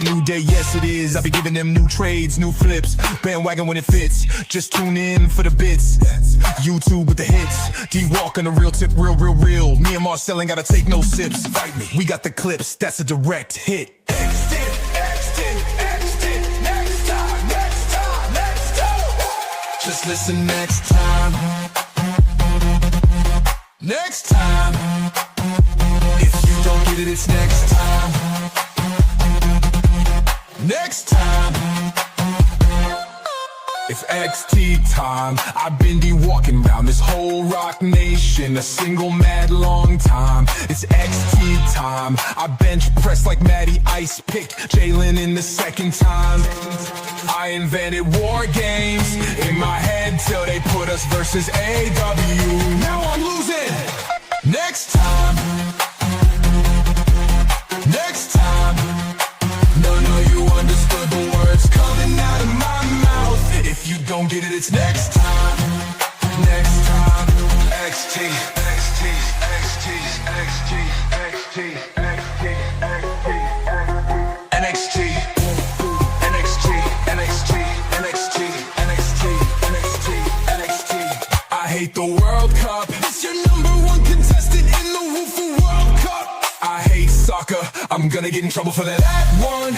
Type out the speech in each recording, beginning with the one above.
a new day, yes it is. I'll be giving them new trades, new flips, bandwagon when it fits. Just tune in for the bits. YouTube with the hits. D-Walk on the real tip, real. Me and Marcel ain't gotta take no sips. Fight me. We got the clips, that's a direct hit. Just listen next time. Next time. If you don't get it, it's next time. Next time. It's XT time. I've been walking around this whole rock nation a single mad long time. It's XT time. I bench press like Matty Ice, pick Jalen in the second time. I invented war games in my head till they put us versus A.W. Now I'm losing. Next time. Next time. No, you understood the words coming out of my mouth. If you don't get it, it's next time. Next time. XT, XT, XT, XT, XT, XT, XT, NXT, NXT, NXT, NXT, NXT, NXT, NXT. I hate the World Cup. It's your #1 contestant in the Woofoo World Cup. I hate soccer. I'm gonna get in trouble for that one.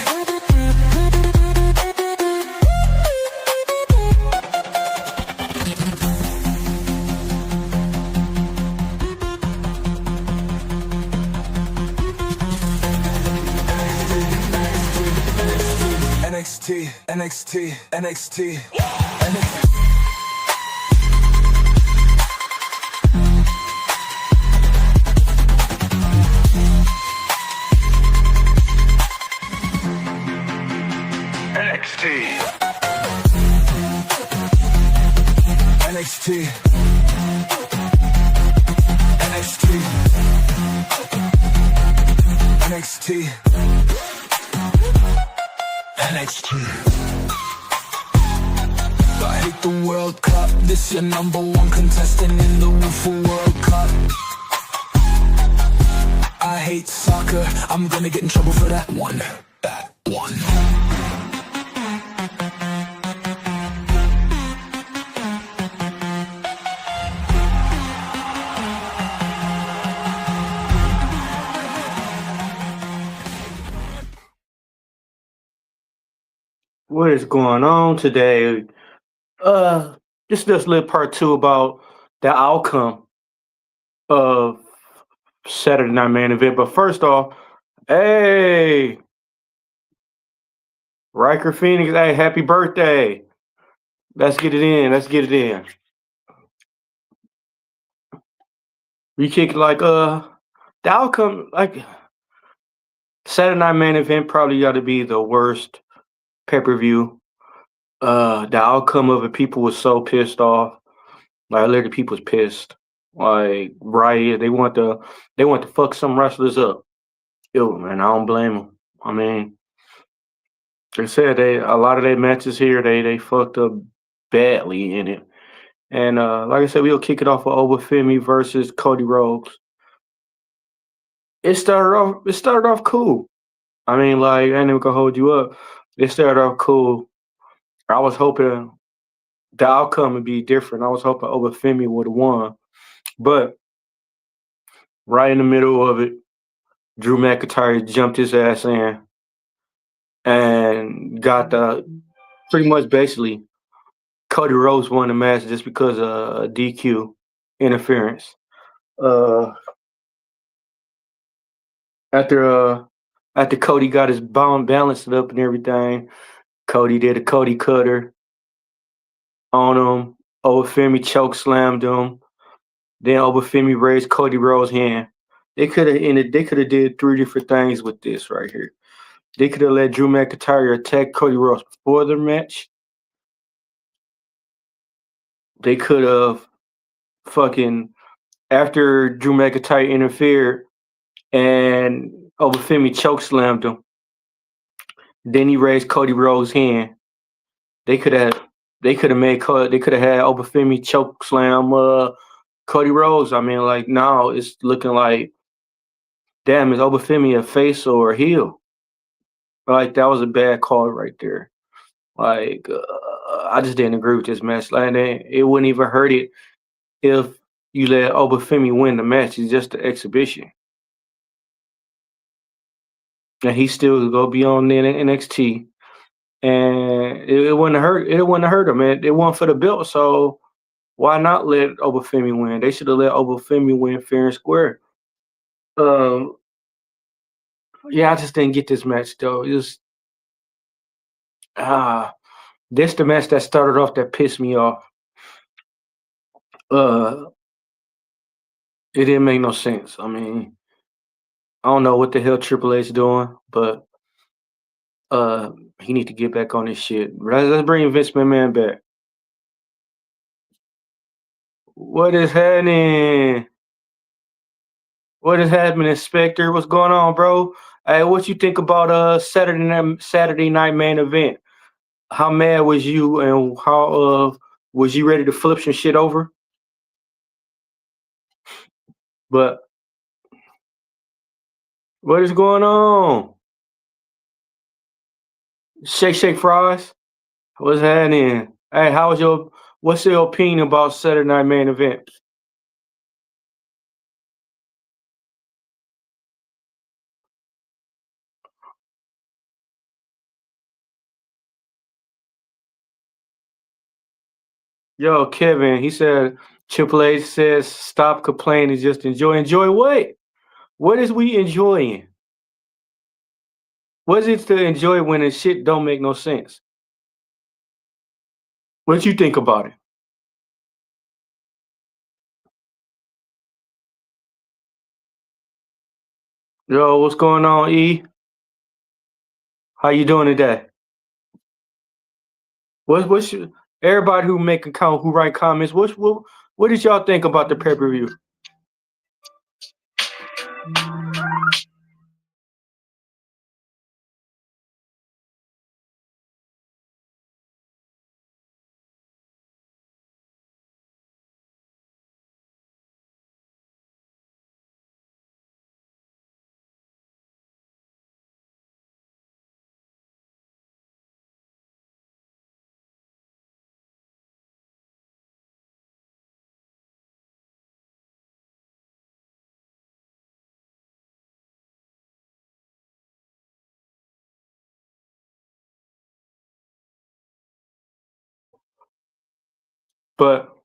NXT, NXT, NXT, NXT. NXT, NXT, NXT, NXT. I hate the World Cup. This your #1 contestant in the Woofoo World Cup. I hate soccer. I'm gonna get in trouble for that one. That one. What is going on today? This is little part 2 about the outcome of Saturday Night Main Event. But first off, hey, Riker Phoenix, hey, happy birthday. Let's get it in. Let's get it in. We kick like the outcome, like Saturday Night Main Event probably got to be the worst pay-per-view. The outcome of it, people was so pissed off. Like literally, people was pissed. Like right, they want to fuck some wrestlers up. Yo, man, I don't blame them. I mean, they said a lot of their matches here they fucked up badly in it. And like I said, we'll kick it off with Obafemi versus Cody Rhodes. It started off cool. I mean, like I ain't even gonna hold you up. It started off cool. I was hoping the outcome would be different. I was hoping Obafemi would have won. But right in the middle of it, Drew McIntyre jumped his ass in and got pretty much basically Cody Rhodes won the match just because of DQ interference. After Cody got his bomb balanced up and everything, Cody did a Cody cutter on him. Obafemi choke slammed him. Then Obafemi raised Cody Rhodes' hand. They could have did 3 different things with this right here. They could have let Drew McIntyre attack Cody Rhodes before the match. They could have after Drew McIntyre interfered and Obafemi choke slammed him. Then he raised Cody Rhodes' hand. They could have had Obafemi choke slam Cody Rhodes. I mean, like now it's looking like, damn, is Obafemi a face or a heel? Like that was a bad call right there. Like I just didn't agree with this match. Like it wouldn't even hurt it if you let Obafemi win the match. It's just the exhibition, and he still go be on the NXT. And it wouldn't hurt. It wouldn't hurt him, man. It wasn't for the belt, so why not let Obafemi win? They should have let Obafemi win fair and square. Um, yeah, I just didn't get this match though. It was this the match that started off that pissed me off. Uh, it didn't make no sense. I mean, I don't know what the hell Triple H doing, but uh, he need to get back on this shit. Let's bring Vince McMahon back. What is happening? What is happening, Spectre? What's going on, bro? Hey, what you think about Saturday night main event? How mad was you, and how was you ready to flip some shit over? But what is going on? Shake fries. What's happening? Hey, what's your opinion about Saturday night main event? Yo, Kevin, he said Triple H says stop complaining, just enjoy. Enjoy what? What is we enjoying? What is it to enjoy when the shit don't make no sense? What you think about it? Yo, what's going on, E? How you doing today? Everybody who write comments? What did y'all think about the pay per view? But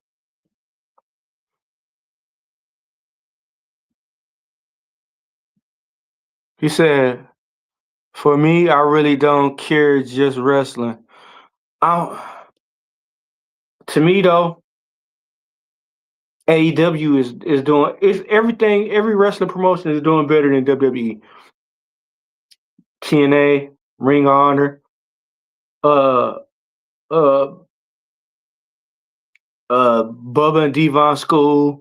he said, for me, I really don't care, just wrestling. I To me though, AEW is doing is everything. Every wrestling promotion is doing better than WWE. TNA, Ring of Honor, uh, uh, Bubba and Devon School.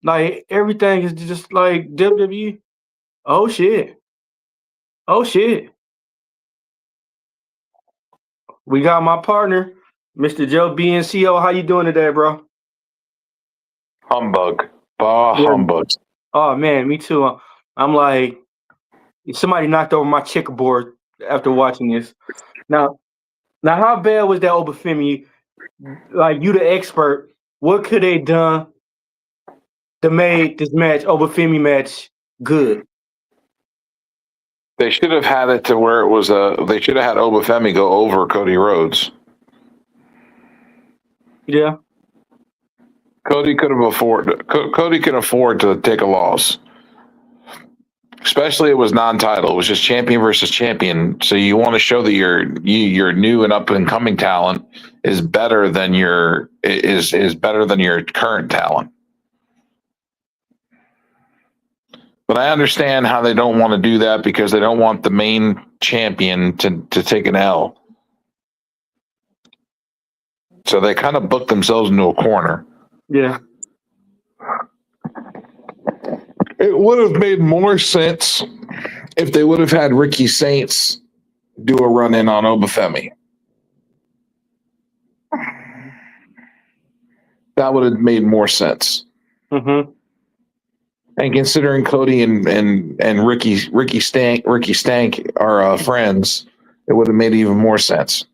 Like everything is just like WWE. Oh shit! Oh shit! We got my partner, Mr. Joe BNCO. How you doing today, bro? Humbug. Bah, Yeah. humbug. Oh man, me too. I'm like somebody knocked over my checkerboard after watching this. Now, how bad was that Obafemi? Like you, the expert, what could they done to make this match, Obafemi match, good? They should have had it to where it was they should have had Obafemi go over Cody Rhodes. Yeah. Cody could afford to take a loss. Especially it was non-title. It was just champion versus champion. So you want to show that your new and up and coming talent is better than your current talent. But I understand how they don't want to do that because they don't want the main champion to take an L. So they kind of booked themselves into a corner. Yeah. It would have made more sense if they would have had Ricky Saints do a run in on Obafemi. That would have made more sense. Mm-hmm. And considering Cody and Ricky Stank are friends, it would have made even more sense.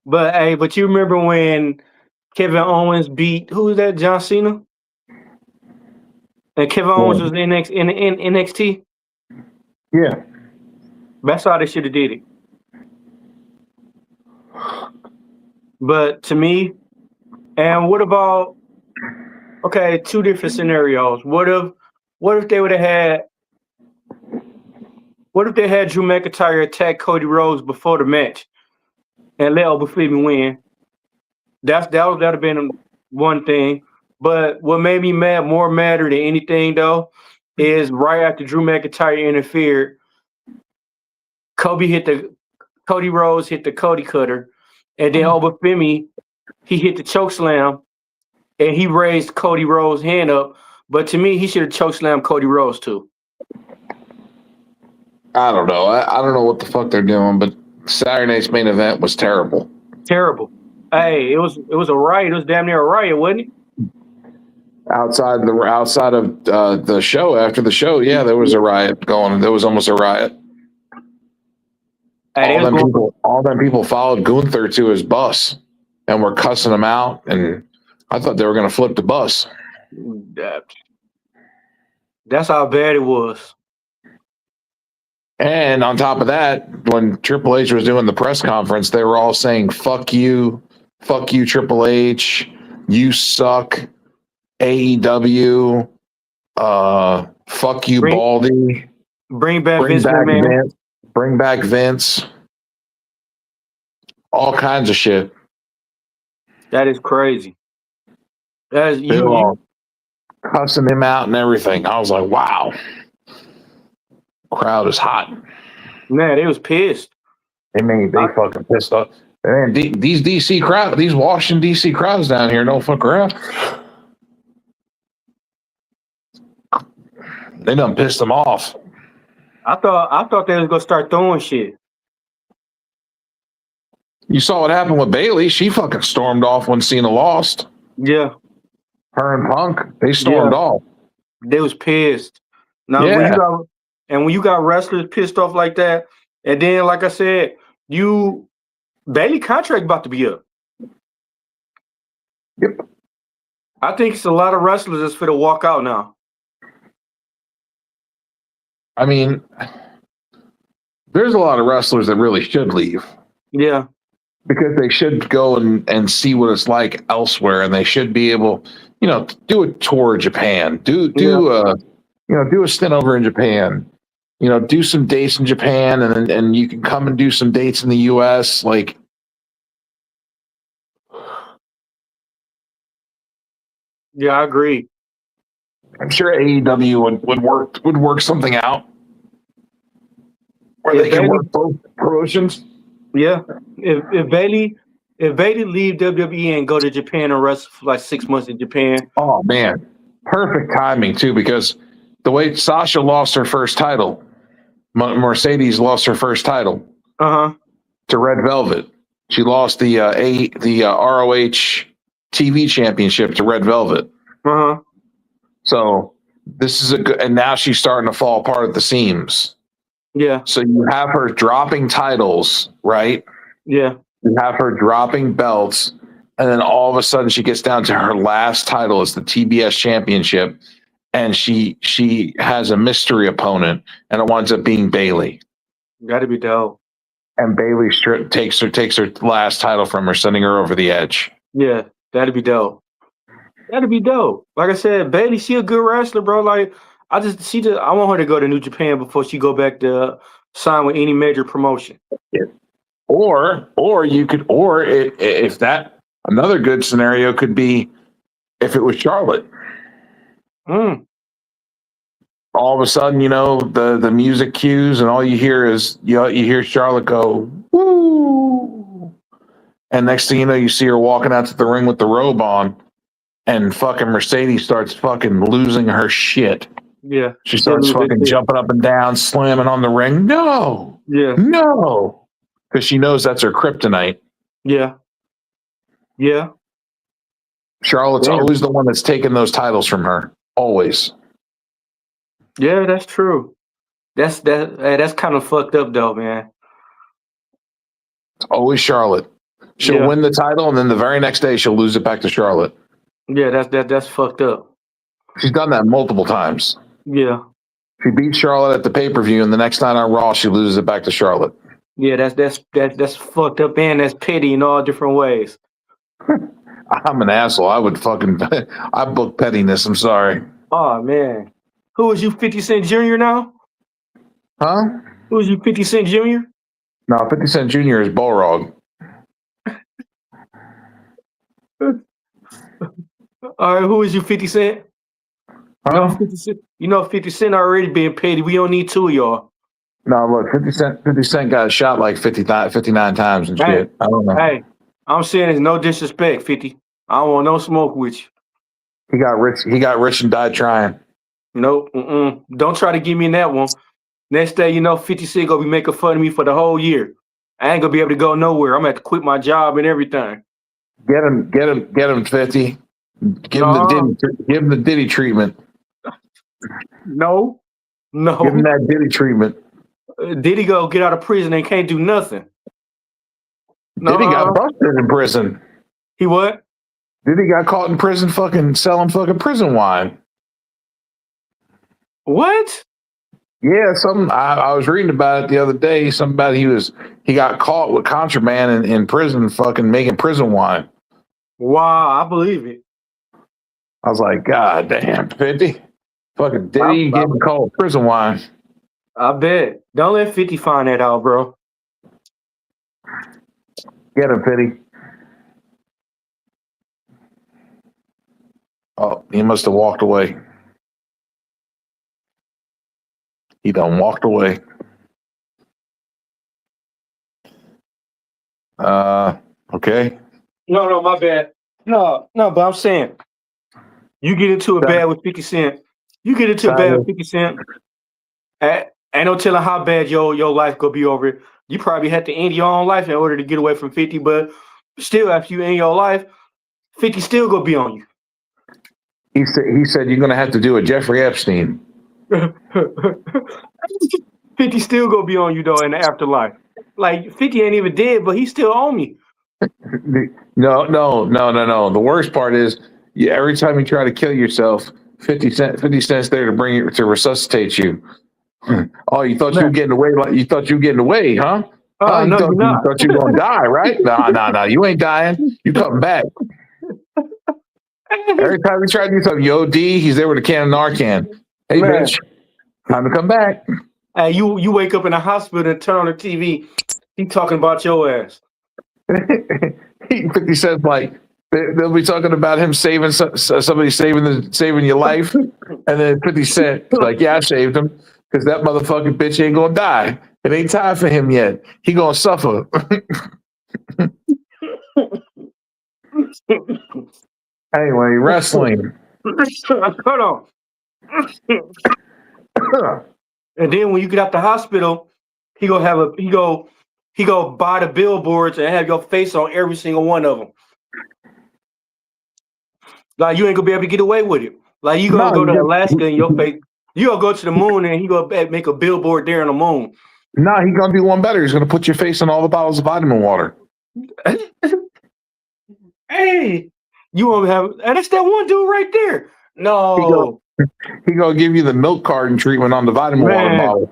But hey, but you remember when Kevin Owens beat who was that? John Cena? And Kevin Owens was in NXT? Yeah. That's how they should have did it. But to me, and what about two different scenarios. What if they would have had Drew McIntyre attack Cody Rhodes before the match and let Obafemi win? That'd have been one thing. But what made me more madder than anything though, is right after Drew McIntyre interfered, Cody Rhodes hit the Cody Cutter, and then Obafemi, he hit the choke slam, and he raised Cody Rhodes' hand up. But to me, he should have choke slammed Cody Rhodes too. I don't know. I don't know what the fuck they're doing, but Saturday night's main event was terrible. Terrible. Hey, it was a riot. It was damn near a riot, wasn't it? Outside of the show, after the show, yeah, there was a riot going. There was almost a riot. Hey, all them people followed Gunther to his bus and were cussing him out, and I thought they were going to flip the bus. That's how bad it was. And on top of that, when Triple H was doing the press conference, they were all saying, fuck you, Triple H, you suck, AEW, fuck you, Baldy. Bring back Vince McMahon. Bring back Vince. All kinds of shit. That is crazy. They were all cussing him out and everything. I was like, wow. Crowd is hot. Man, they was pissed. They fucking pissed off. Man, these DC crowd, these Washington DC crowds down here don't fuck around. They done pissed them off. I thought they was gonna start throwing shit. You saw what happened with Bailey. She fucking stormed off when Cena lost. Yeah. Her and Punk, they stormed off. They was pissed. Now when you got wrestlers pissed off like that, and then like I said, Bailey contract about to be up. Yep. I think it's a lot of wrestlers that's finna walk out now. I mean, there's a lot of wrestlers that really should leave. Yeah. Because they should go and see what it's like elsewhere, and they should be able, do a tour of Japan. Do a stint over in Japan. Do some dates in Japan, and you can come and do some dates in the US. Like, yeah, I agree. I'm sure AEW would work something out where they can work both promotions. Yeah, if Bailey leave WWE and go to Japan and wrestle for like 6 months in Japan. Oh man, perfect timing too, because the way Sasha lost her first title, Mercedes lost her first title to Red Velvet. She lost the ROH TV championship to Red Velvet. So this is and now she's starting to fall apart at the seams. Yeah. So you have her dropping titles, right? Yeah. You have her dropping belts, and then all of a sudden she gets down to her last title is the TBS championship, and she has a mystery opponent, and it winds up being Bailey. That'd be dope. And Bailey takes her last title from her, sending her over the edge. Yeah, that'd be dope. That'd be dope. Like I said, Bailey, she a good wrestler, bro. Like I want her to go to New Japan before she go back to sign with any major promotion. Yeah. Or if that another good scenario could be if it was Charlotte. All of a sudden, the music cues, and all you hear is you hear Charlotte go, woo, and next thing you know, you see her walking out to the ring with the robe on, and fucking Mercedes starts fucking losing her shit. Yeah. She starts fucking jumping up and down, slamming on the ring. No. Yeah. No. Because she knows that's her kryptonite. Yeah. Yeah. Charlotte's always the one that's taken those titles from her. Always. Yeah, that's true. That's kind of fucked up though, man. It's always Charlotte. She'll Yeah, win the title, and then the very next day she'll lose it back to Charlotte. yeah, that's fucked up. She's done that multiple times. Yeah, She beats Charlotte at the pay-per-view, and the next night on Raw, she loses it back to Charlotte. yeah, that's fucked up and that's petty in all different ways. I'm an asshole. I would fucking I book pettiness. I'm sorry. Oh man, who is you, 50 Cent Jr. now? Huh? Who is you, 50 Cent Jr.? No, 50 Cent Jr. is Balrog. All right, who is you, 50 Cent? No, Huh? 50 Cent. You know 50 Cent already being petty. We don't need two of y'all. No, look, 50 Cent got shot like 59 times and Hey, shit. I don't know. hey, I'm saying it's no disrespect, 50. I don't want no smoke with you. He got rich and died trying. Nope. Don't try to give me in that one. Next day, 50 Cent gonna be making fun of me for the whole year. I ain't gonna be able to go nowhere. I'm gonna have to quit my job and everything. Get him, 50. Give No, him the Diddy treatment. no, Give him no. that Diddy treatment. Did he go get out of prison and can't do nothing? No, Diddy got busted in prison. he what? Diddy got caught in prison fucking selling fucking prison wine. What? Yeah, I was reading about it the other day. Something about he got caught with contraband in prison, fucking making prison wine. Wow, I believe it. I was like, God damn, 50. Fucking Diddy getting caught with prison wine. I bet. Don't let 50 find that out, bro. Get him, 50. Oh, he must have walked away. He done walked away. Okay. No, my bad. No, but I'm saying you get into a bad with 50 Cent. You get into a bad with 50 Cent. Ain't no telling how bad your life gonna be over it. You probably had to end your own life in order to get away from 50, but still, after you end your life, 50 still gonna be on you. He said you're gonna have to do a Jeffrey Epstein. 50 still gonna be on you though in the afterlife. Like 50 ain't even dead, but he still on me. No. The worst part is, every time you try to kill yourself, 50 cents there to bring you to resuscitate you. Oh, you thought you were getting away? Like you thought you were getting away, huh? Oh, no, you're not. You thought you were gonna die, right? No, you ain't dying. You coming back. Every time we try to do something, yo, D, he's there with a can of Narcan. Hey, Man. bitch, time to come back. Hey, you wake up in the hospital and turn on the TV. He talking about your ass. 50 Cent's like, they'll be talking about him saving somebody saving your life, and then 50 Cent like, yeah, I saved him because that motherfucking bitch ain't gonna die. It ain't time for him yet. He gonna suffer. Anyway, wrestling. Hold on. And then when you get out the hospital, he go buy the billboards and have your face on every single one of them. Like you ain't gonna be able to get away with it. Like you gonna go to Alaska and your face. You gonna go to the moon and he gonna make a billboard there on the moon. No, he gonna do one better. He's gonna put your face on all the bottles of vitamin water. Hey, you won't have. And that's that one dude right there. No, he gonna give you the milk carton treatment on the vitamin water bottle.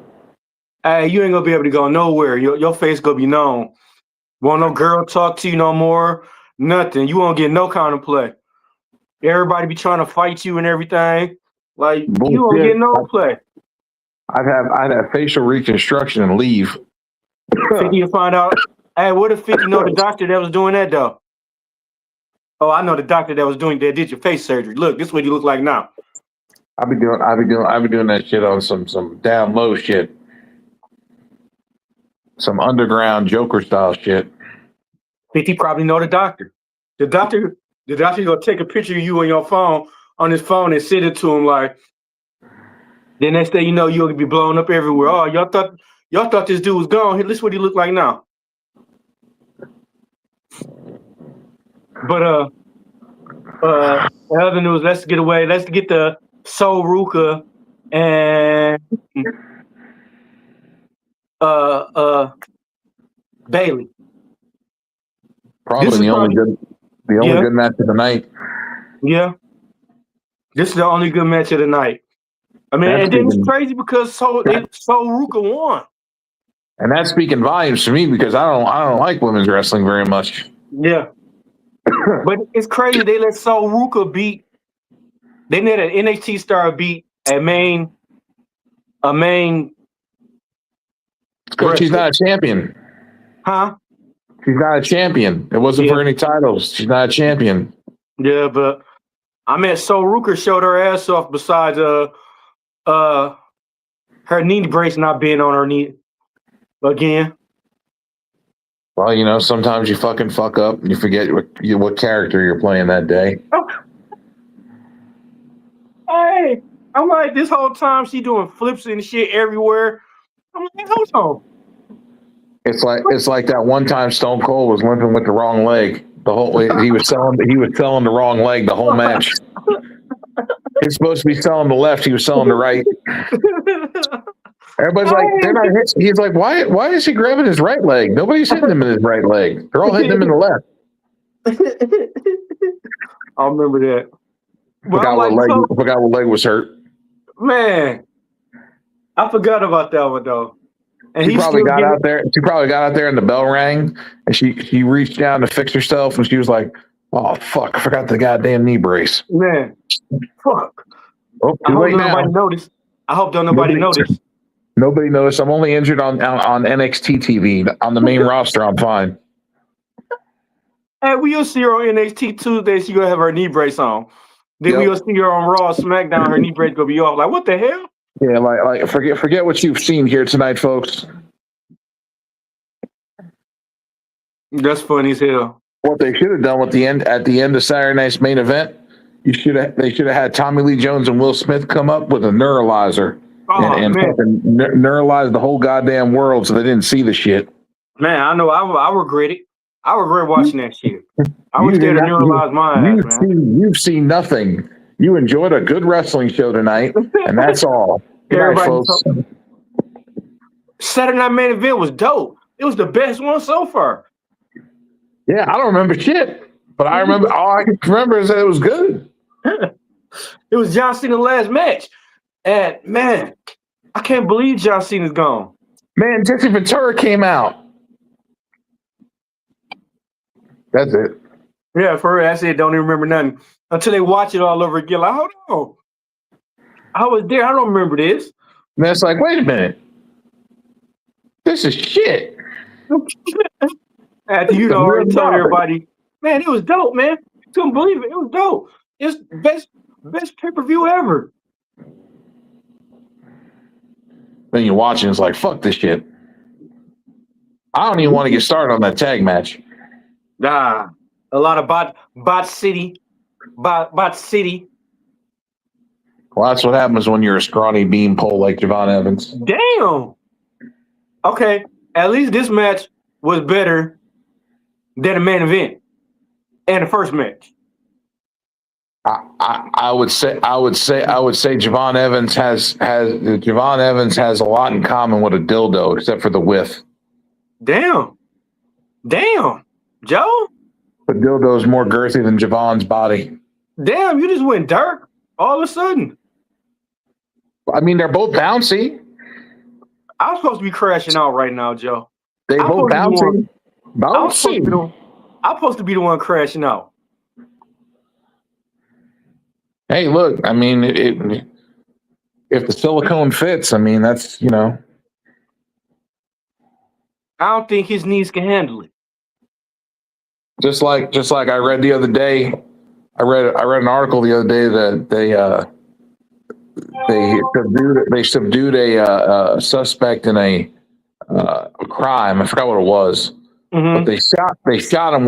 Hey, you ain't gonna be able to go nowhere. Your face gonna be known. Won't no girl talk to you no more. Nothing. You won't get no kind of play. Everybody be trying to fight you and everything. Like bullshit. You won't get no play. I'd have facial reconstruction and leave. 50 to find out. Hey, what if 50 know the doctor that was doing that though? Oh, I know the doctor that was doing that did your face surgery. Look, this is what you look like now. I be doing that shit on some down low shit. Some underground Joker style shit. 50 probably know the doctor. The doctor gonna take a picture of you on his phone and send it to him like. Then next day you'll be blown up everywhere. Oh, y'all thought this dude was gone. This is what he look like now. But other news, let's get the Soul Ruka and Bailey. Probably This is probably the only yeah, good match of the night. yeah. This is the only good match of the night. I mean, That's and then it's speaking, crazy because so Ruka won. and that's speaking volumes to me because I don't like women's wrestling very much. Yeah. But it's crazy they let Sol Ruka beat. They let an NXT star beat a main Because she's wrestler. not a champion. Huh? She's not a champion. It wasn't Yeah. for any titles. She's not a champion. Yeah, but I mean Sol Ruka showed her ass off besides her knee brace not being on her knee again. Well, you know, sometimes you fucking fuck up and you forget what character you're playing that day. Hey, I'm like this whole time she doing flips and shit everywhere. I'm like, hold on. It's like that one time Stone Cold was limping with the wrong leg. The whole way he was selling the wrong leg the whole match. He's supposed to be selling the left. He was selling the right. Everybody's like, they're not hit. He's like, why is he grabbing his right leg? Nobody's hitting him in his right leg. They're all hitting him in the left. I remember that. But I'm like, Forgot what leg was hurt. man, I forgot about that one though. And She he probably still got getting out there. She probably got out there and the bell rang and she reached down to fix herself and she was like, "Oh fuck, I forgot the goddamn knee brace." man. Fuck. Oh, I too hope late now. nobody noticed. I hope nobody noticed. Nobody noticed. I'm only injured on NXT TV. On the main roster, I'm fine. Hey, we'll see her on NXT Tuesday. She gonna have her knee brace on. Then Yep. we'll see her on Raw, SmackDown. Her knee brace gonna be off. Like, what the hell? Yeah, like forget what you've seen here tonight, folks. That's funny as hell. What they should have done at the end of Saturday night's main event, they should have had Tommy Lee Jones and Will Smith come up with a neuralizer and fucking neuralize the whole goddamn world so they didn't see the shit. Man, I know. I regret it. I regret watching that shit. I wish they'd have neuralized my ass, man. You've seen nothing. You enjoyed a good wrestling show tonight, and that's all. Good night, folks. Saturday Night Main Event was dope. It was the best one so far. Yeah, I don't remember shit, but I remember all I can remember is that it was good. It was John Cena's last match, and man, I can't believe John Cena's gone. Man, Jesse Ventura came out. That's it. Yeah, for real, I said don't even remember nothing until they watch it all over again. Like, hold on, I was there. I don't remember this. And it's like, wait a minute, this is shit. After you already told everybody, man, it was dope, man. Couldn't believe it. It was dope. It's best pay-per-view ever. Then you watch it, it's like, fuck this shit. I don't even want to get started on that tag match. Nah, a lot of bot city. Well, that's what happens when you're a scrawny beanpole like Javon Evans. Damn. Okay, at least this match was better than the main event and the first match. I would say Javon Evans has a lot in common with a dildo, except for the width. Damn, Joe. The dildo is more girthy than Javon's body. Damn, you just went dark all of a sudden. I mean, they're both bouncy. I'm supposed to be crashing out right now, Joe. They both bouncy. I'm supposed to be the one crashing out. Hey, look, I mean, if the silicone fits, I mean, that's, you know. I don't think his knees can handle it. Just like I read the other day, I read an article the other day that they subdued a suspect in a crime. I forgot what it was, but they shot him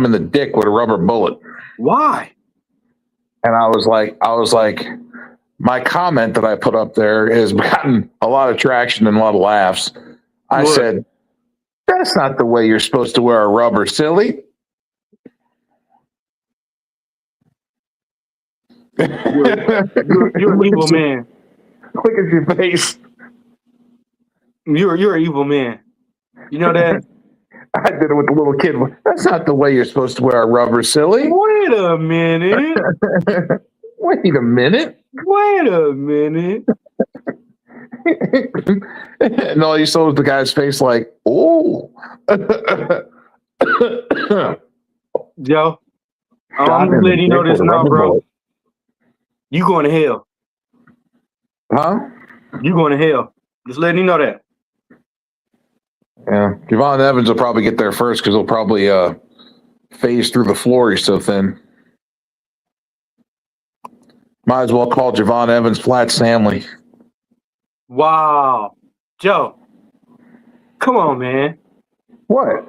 in the dick with a rubber bullet. Why? And I was like, my comment that I put up there has gotten a lot of traction and a lot of laughs. I said, that's not the way you're supposed to wear a rubber, silly. You're an evil man. Look at your face. You're an evil man. You know that? I did it with the little kid. That's not the way you're supposed to wear a rubber, silly. Wait a minute. Wait a minute. Wait a minute. And all you saw was the guy's face like, oh. Joe, I'm just letting you know this now, bro. You going to hell. Huh? You going to hell. Just letting you know that. Yeah. Javon Evans will probably get there first because he'll probably phase through the floor. He's so thin. Might as well call Javon Evans Flat Stanley. Wow. Joe, come on, man. What?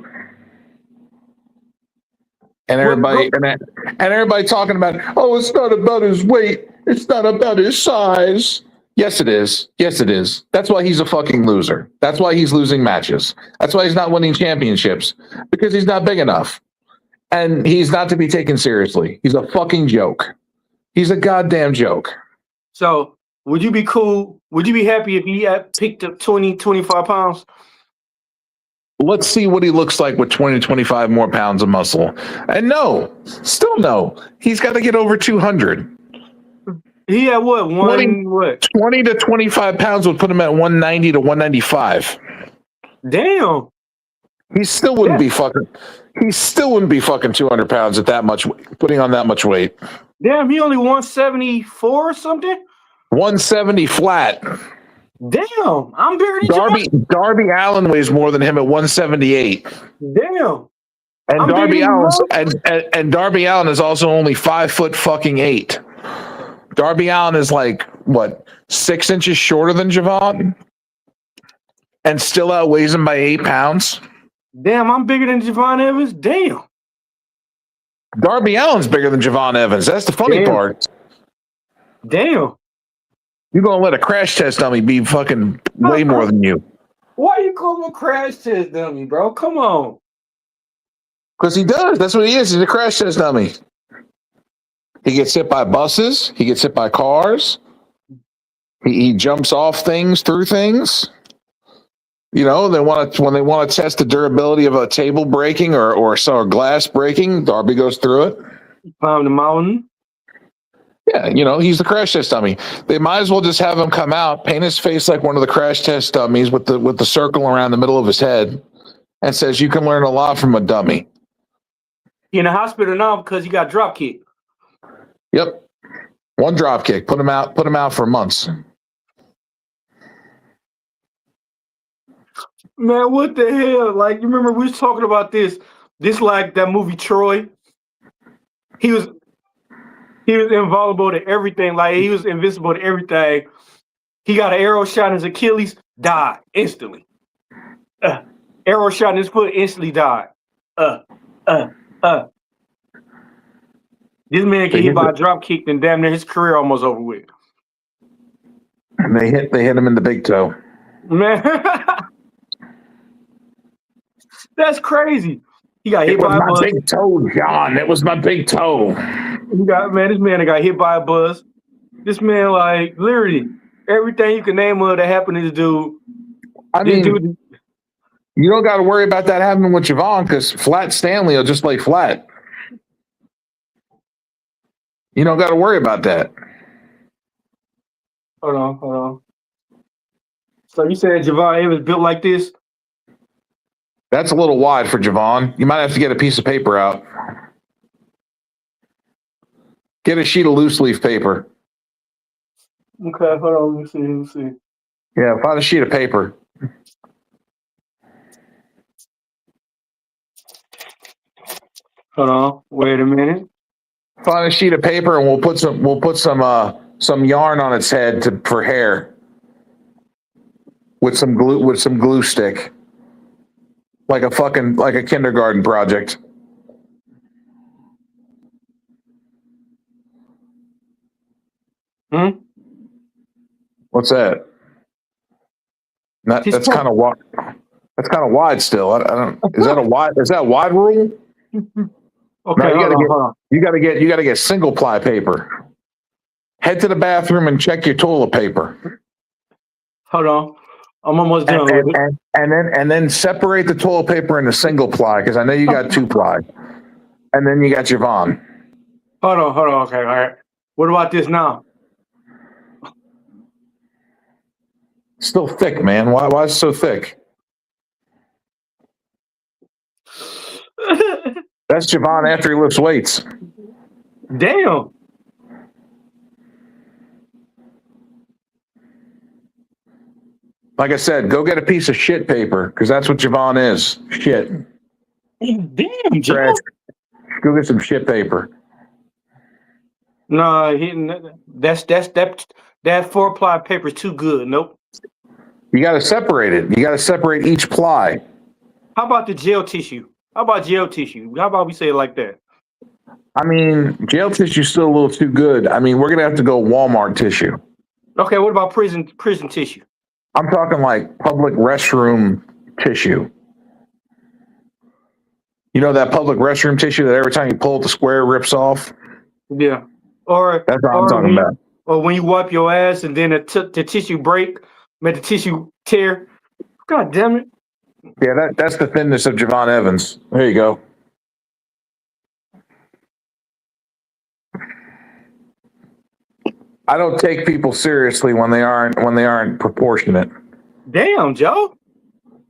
And everybody and everybody talking about, oh, it's not about his weight. It's not about his size. Yes, it is. Yes, it is. That's why he's a fucking loser. That's why he's losing matches. That's why he's not winning championships, because he's not big enough. And he's not to be taken seriously. He's a fucking joke. He's a goddamn joke. So would you be cool? Would you be happy if he had picked up 20, 25 pounds? Let's see what he looks like with 20 to 25 more pounds of muscle. And no, still no. He's got to get over 200. He had what? 20 to 25 pounds would put him at 190 to 195. Damn. He still wouldn't be fucking 200 pounds at that much, putting on that much weight. Damn, he only 174 or something? 170 flat. Damn, I'm bigger than Darby Allin weighs more than him at 178. Damn. And Darby Allin is also only 5'8". Darby Allin is like what, 6 inches shorter than Javon, and still outweighs him by 8 pounds. Damn, I'm bigger than Javon Evans. Damn. Darby Allin's bigger than Javon Evans. That's the funny part. Damn. You're gonna let a crash test dummy be fucking way more than you? Why you call him a crash test dummy, bro? Come on. Because he does. That's what he is. He's a crash test dummy. He gets hit by buses. He gets hit by cars. He jumps off things, through things. You know, when they want to test the durability of a table breaking or glass breaking, Darby goes through it. Climb the mountain. Yeah, you know, he's the crash test dummy. They might as well just have him come out, paint his face like one of the crash test dummies with the circle around the middle of his head, and says you can learn a lot from a dummy. He in the hospital now because he got drop kicked. Yep. One drop kick. Put him out for months. Man, what the hell? Like, you remember we was talking about this like that movie Troy? He was invulnerable to everything. Like, he was invincible to everything. He got an arrow shot in his Achilles, died instantly. Arrow shot in his foot, instantly died. This man get hit by a drop kick, and damn near his career almost over with. And they hit him in the big toe. Man, that's crazy. He got hit by a bus. Big toe, John. It was my big toe. This man got hit by a bus. This man, like, literally everything you can name of that happened to this dude. I mean, you don't got to worry about that happening with Javon because Flat Stanley will just lay flat. You don't got to worry about that. Hold on. So you said Javon Evans built like this? That's a little wide for Javon. You might have to get a piece of paper out. Get a sheet of loose leaf paper. Okay, hold on. Let me see. Yeah, find a sheet of paper. Hold on. Wait a minute. Find a sheet of paper and we'll put some yarn on its head for hair. With some glue stick. Like a kindergarten project. What's that? That's kind of wide. That's kind of wide still. I don't. Is that wide rule? Okay, no, you got to get single ply paper. Head to the bathroom and check your toilet paper. Hold on. I'm almost done with it. And then separate the toilet paper into single ply because I know you got 2-ply, and then you got Javon. Hold on. Okay, all right. What about this now? Still thick, man. Why is it so thick? That's Javon after he lifts weights. Damn. Like I said, go get a piece of shit paper because that's what Javon is. Shit. Damn, Joe. Trash. Go get some shit paper. No, that 4-ply paper is too good. Nope. You got to separate it. You got to separate each ply. How about the gel tissue? How about we say it like that? I mean, jail tissue's still a little too good. I mean, we're gonna have to go Walmart tissue. Okay, what about prison tissue? I'm talking like public restroom tissue. You know that public restroom tissue that every time you pull it, the square rips off? Yeah. Or that's what I'm talking about. Or when you wipe your ass and then the tissue break, made the tissue tear. God damn it. Yeah, that's the thinness of Javon Evans. There you go. I don't take people seriously when they aren't proportionate. Damn, Joe.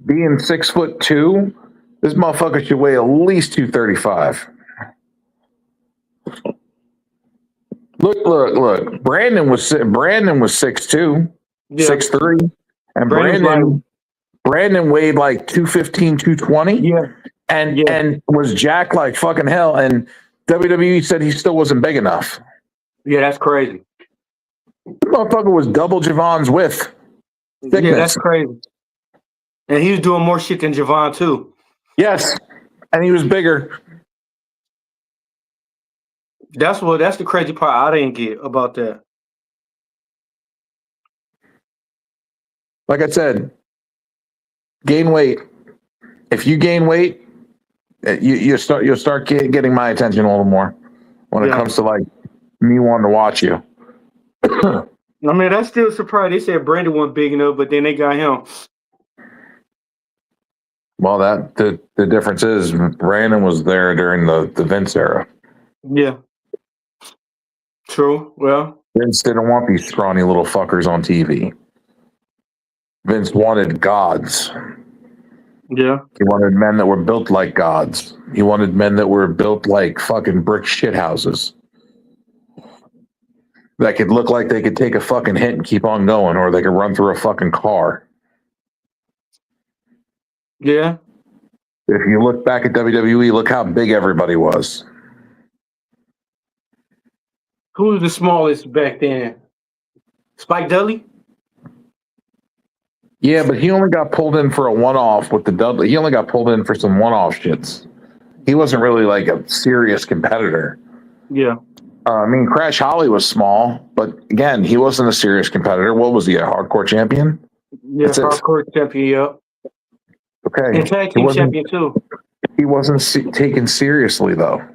Being 6'2", this motherfucker should weigh at least 235. Look. Brandon was 6'2", yeah. 6'3", and Brandon weighed like 215, 220. Yeah. And was jacked like fucking hell. And WWE said he still wasn't big enough. Yeah, that's crazy. The motherfucker was double Javon's width. Thickness. Yeah, that's crazy. And he was doing more shit than Javon too. Yes. And he was bigger. That's the crazy part I didn't get about that. Like I said, gain weight. If you gain weight, you'll start getting my attention a little more when it comes to like me wanting to watch you. I mean, that's still surprised. They said Brandon wasn't big enough, but then they got him. Well, the difference is Brandon was there during the Vince era. Yeah. True. Well, Vince didn't want these scrawny little fuckers on TV. Vince wanted gods. Yeah. He wanted men that were built like gods. He wanted men that were built like fucking brick shit houses. That could look like they could take a fucking hit and keep on going, or they could run through a fucking car. Yeah. If you look back at WWE, look how big everybody was. Who was the smallest back then? Spike Dudley? Yeah, but he only got pulled in for a one-off with the Dudley. He only got pulled in for some one-off shits. He wasn't really like a serious competitor. Yeah. I mean, Crash Holly was small, but again, he wasn't a serious competitor. What was he, a hardcore champion? Yeah, hardcore champion, yeah. Okay. And tag team champion, too. He wasn't taken seriously, though.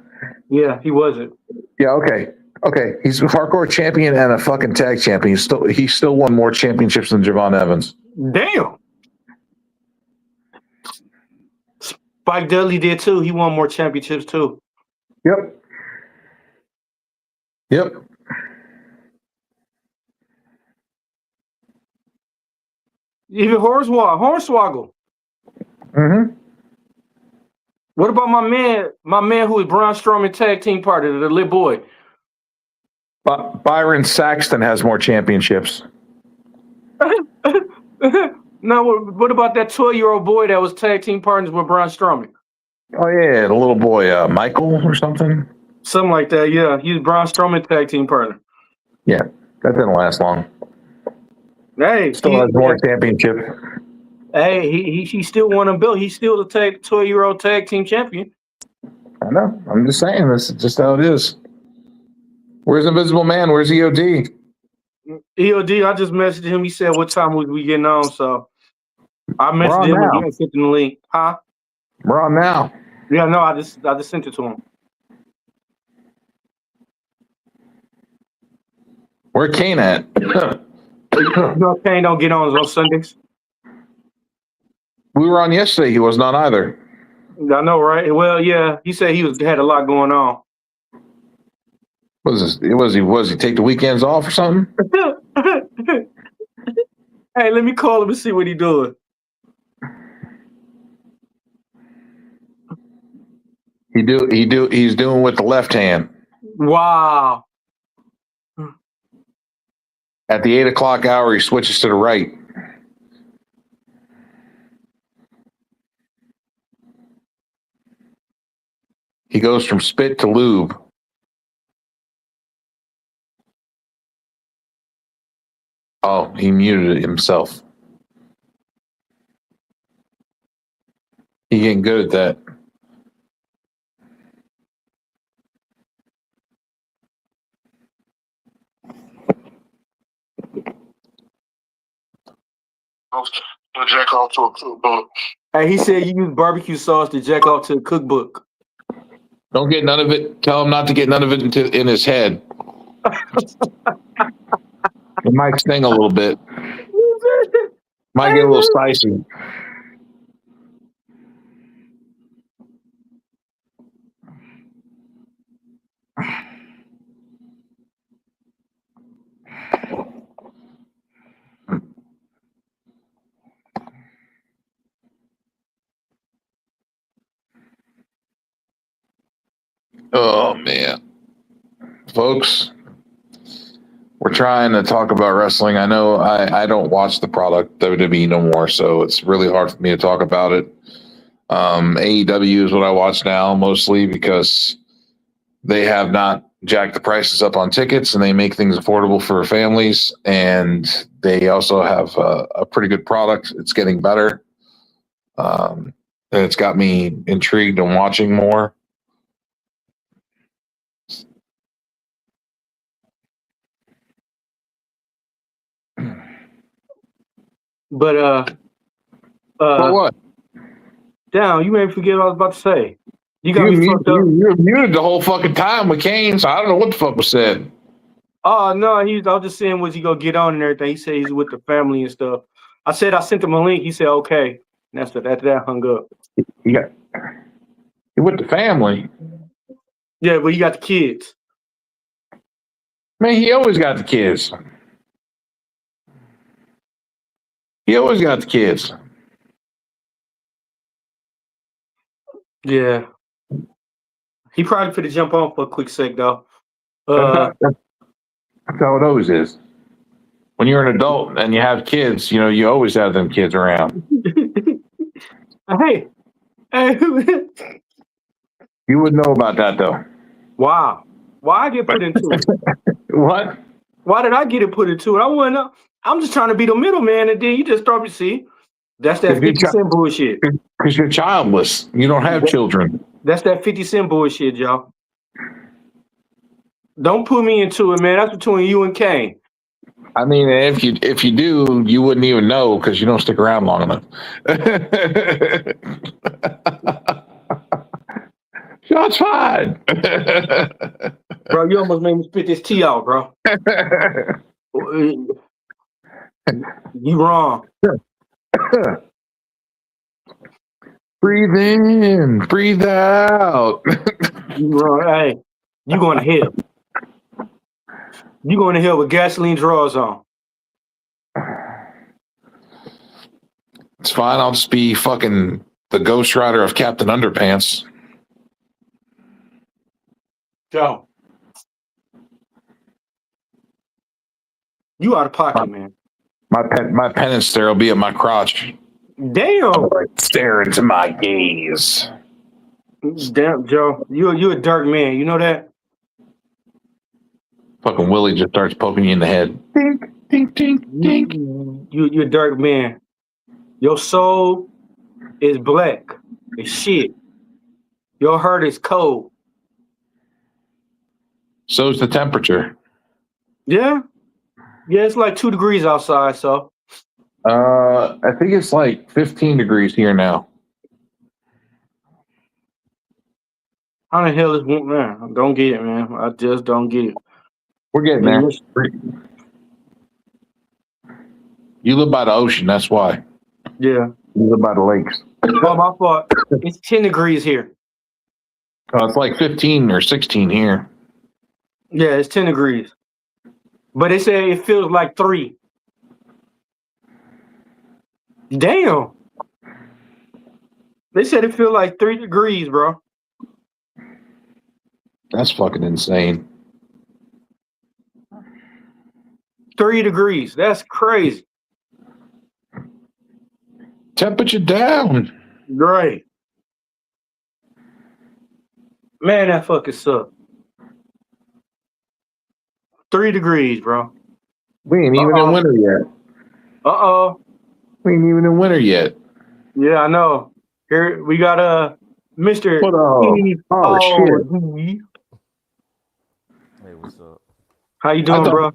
Yeah, he wasn't. Yeah, okay. Okay, he's a hardcore champion and a fucking tag champion. He still won more championships than Javon Evans. Damn. Spike Dudley did, too. He won more championships, too. Yep. Even Hornswoggle. Mm-hmm. What about my man who is Braun Strowman tag team partner, the little boy? Byron Saxton has more championships. No, what about that 12-year-old boy that was tag team partners with Braun Strowman? Oh, yeah, the little boy, Michael or something? Something like that, yeah. He was Braun Strowman tag team partner. Yeah, that didn't last long. Hey, still has more championships. Hey, he still won a belt. He's still the 12-year-old tag team champion. I know. I'm just saying, this is just how it is. Where's Invisible Man? Where's EOD? EOD, I just messaged him. He said, what time was we getting on? So I messaged him again, sent him the link. Huh? We're on now. Yeah, no, I just sent it to him. Where Kane at? You know, Kane don't get on Sundays. We were on yesterday. He was not either. I know, right? Well, yeah. He said he had a lot going on. Was this? Was he take the weekends off or something? Hey, let me call him and see what he doing. He's doing with the left hand. Wow. At the 8 o'clock hour, he switches to the right. He goes from spit to lube. Oh, he muted himself. He getting good at that. Jack off to a cookbook. Hey, he said you use barbecue sauce to jack off to a cookbook. Don't get none of it. Tell him not to get none of it in his head. It might sting a little bit. Might get a little spicy. Oh man, folks, we're trying to talk about wrestling. I know I don't watch the product WWE no more, so it's really hard for me to talk about it. AEW is what I watch now mostly because they have not jacked the prices up on tickets and they make things affordable for families, and they also have a pretty good product. It's getting better, and it's got me intrigued and watching more. But For what? damn, you made me forget what I was about to say. You got me fucked up. You muted the whole fucking time with Kane, so I don't know what the fuck was said. Oh no, I was just saying, was he gonna get on and everything? He said he's with the family and stuff. I said I sent him a link. He said okay. And that hung up. He with the family. Yeah, but you got the kids. Man, he always got the kids. He always got the kids. Yeah. He probably could jump on for a quick sec though. That's how it always is. When you're an adult and you have kids, you know, you always have them kids around. Hey. You wouldn't know about that though. Wow. Why I get put into it? What? Why did I get it put into it? I wouldn't know. I'm just trying to be the middleman, and then you just start to see. That's that 50 Cent bullshit. Because you're childless. You don't have children. That's that 50 Cent bullshit, y'all. Don't put me into it, man. That's between you and Kane. I mean, if you do, you wouldn't even know because you don't stick around long enough. Shots fired. Bro, you almost made me spit this tea out, bro. You wrong. Breathe in, breathe out. You wrong. Hey, you going to hell. You going to hell with gasoline drawers on. It's fine. I'll just be fucking the Ghost Rider of Captain Underpants. Joe. You out of pocket, man. My penance stare will be at my crotch. Damn. Stare into my gaze. Damn, Joe. You a dark man. You know that? Fucking Willie just starts poking you in the head. Dink, dink, dink, dink. You a dark man. Your soul is black. It's shit. Your heart is cold. So's the temperature. Yeah? Yeah, it's like 2 degrees outside, so. I think it's like 15 degrees here now. How the hell is one man? I don't get it, man. I just don't get it. We're getting there. You live by the ocean, that's why. Yeah. You live by the lakes. Oh, my fault. It's 10 degrees here. Oh, it's like 15 or 16 here. Yeah, it's 10 degrees. But they say it feels like 3. Damn. They said it feels like 3 degrees, bro. That's fucking insane. 3 degrees. That's crazy. Temperature down. Great. Man, that fucking sucks. 3 degrees, bro. We ain't even in winter yet. Uh-oh. We ain't even in winter yet. Yeah, I know. Here we got Mr. What shit. P.U.W.F. Hey, what's up? How you doing, bro?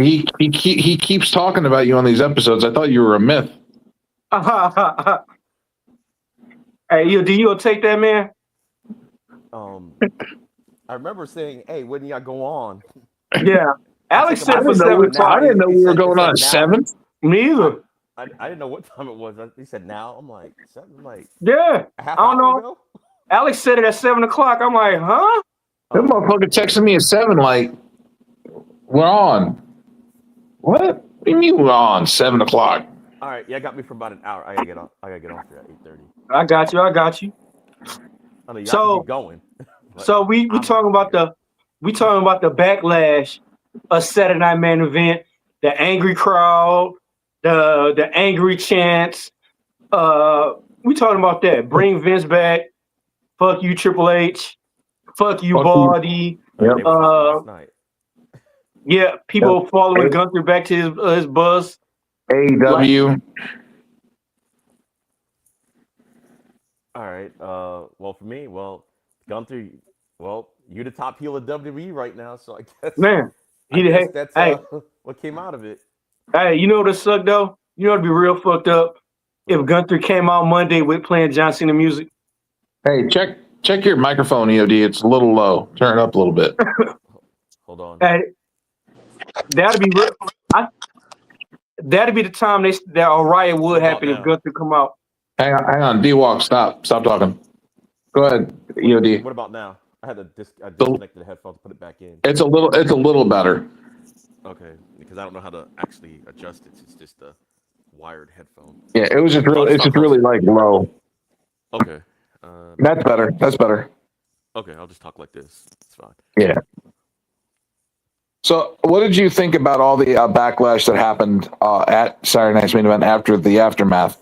He keeps talking about you on these episodes. I thought you were a myth. Hey, do you take that, man? I remember saying, "Hey, when y'all go on?" Yeah. Alex I said took for him 7 out now. o'clock. I didn't know we were It going said on at now. 7. Me either. I didn't know what time it was. He said now. I'm like 7. I'm like Yeah. a half I don't hour know. ago. Alex said it at 7 o'clock. I'm like, huh? That motherfucker texted me at 7 like, we're on. What do you mean we're on 7 o'clock? All right, yeah, got me for about an hour. I gotta get off here at 8:30. I got you. I mean, y'all can So keep going. so we I'm talking about here. the backlash of Saturday Night Main Event, the angry crowd, the angry chants. We talking about that. Bring Vince back. Fuck you, Triple H. Fuck you, Fuck you. Baldy. Yep. They were talking last night. Yeah, people following Yep. Gunther back to his bus. AEW. All right. Well, for me, Gunther, you're the top heel of WWE right now, so Man, that's hey, what came out of it. hey, you know what sucked though? You know it'd be real fucked up if Gunther came out Monday with playing John Cena music. Hey, check your microphone, EOD. It's a little low. Turn it up a little bit. Hold on. Hey, that'd be real. That'd be the time that a riot would What about happen if now? Gunther come out. Hang on. D-Walk, stop talking. Go ahead, EOD. What about now? I disconnected the headphones, put it back in. It's a little better. Okay, because I don't know how to actually adjust it. It's just a wired headphone. Yeah, it's just really like low. Okay. That's better. Okay, I'll just talk like this. It's fine. Yeah. So, what did you think about all the backlash that happened at Saturday Night's Main Event after the aftermath?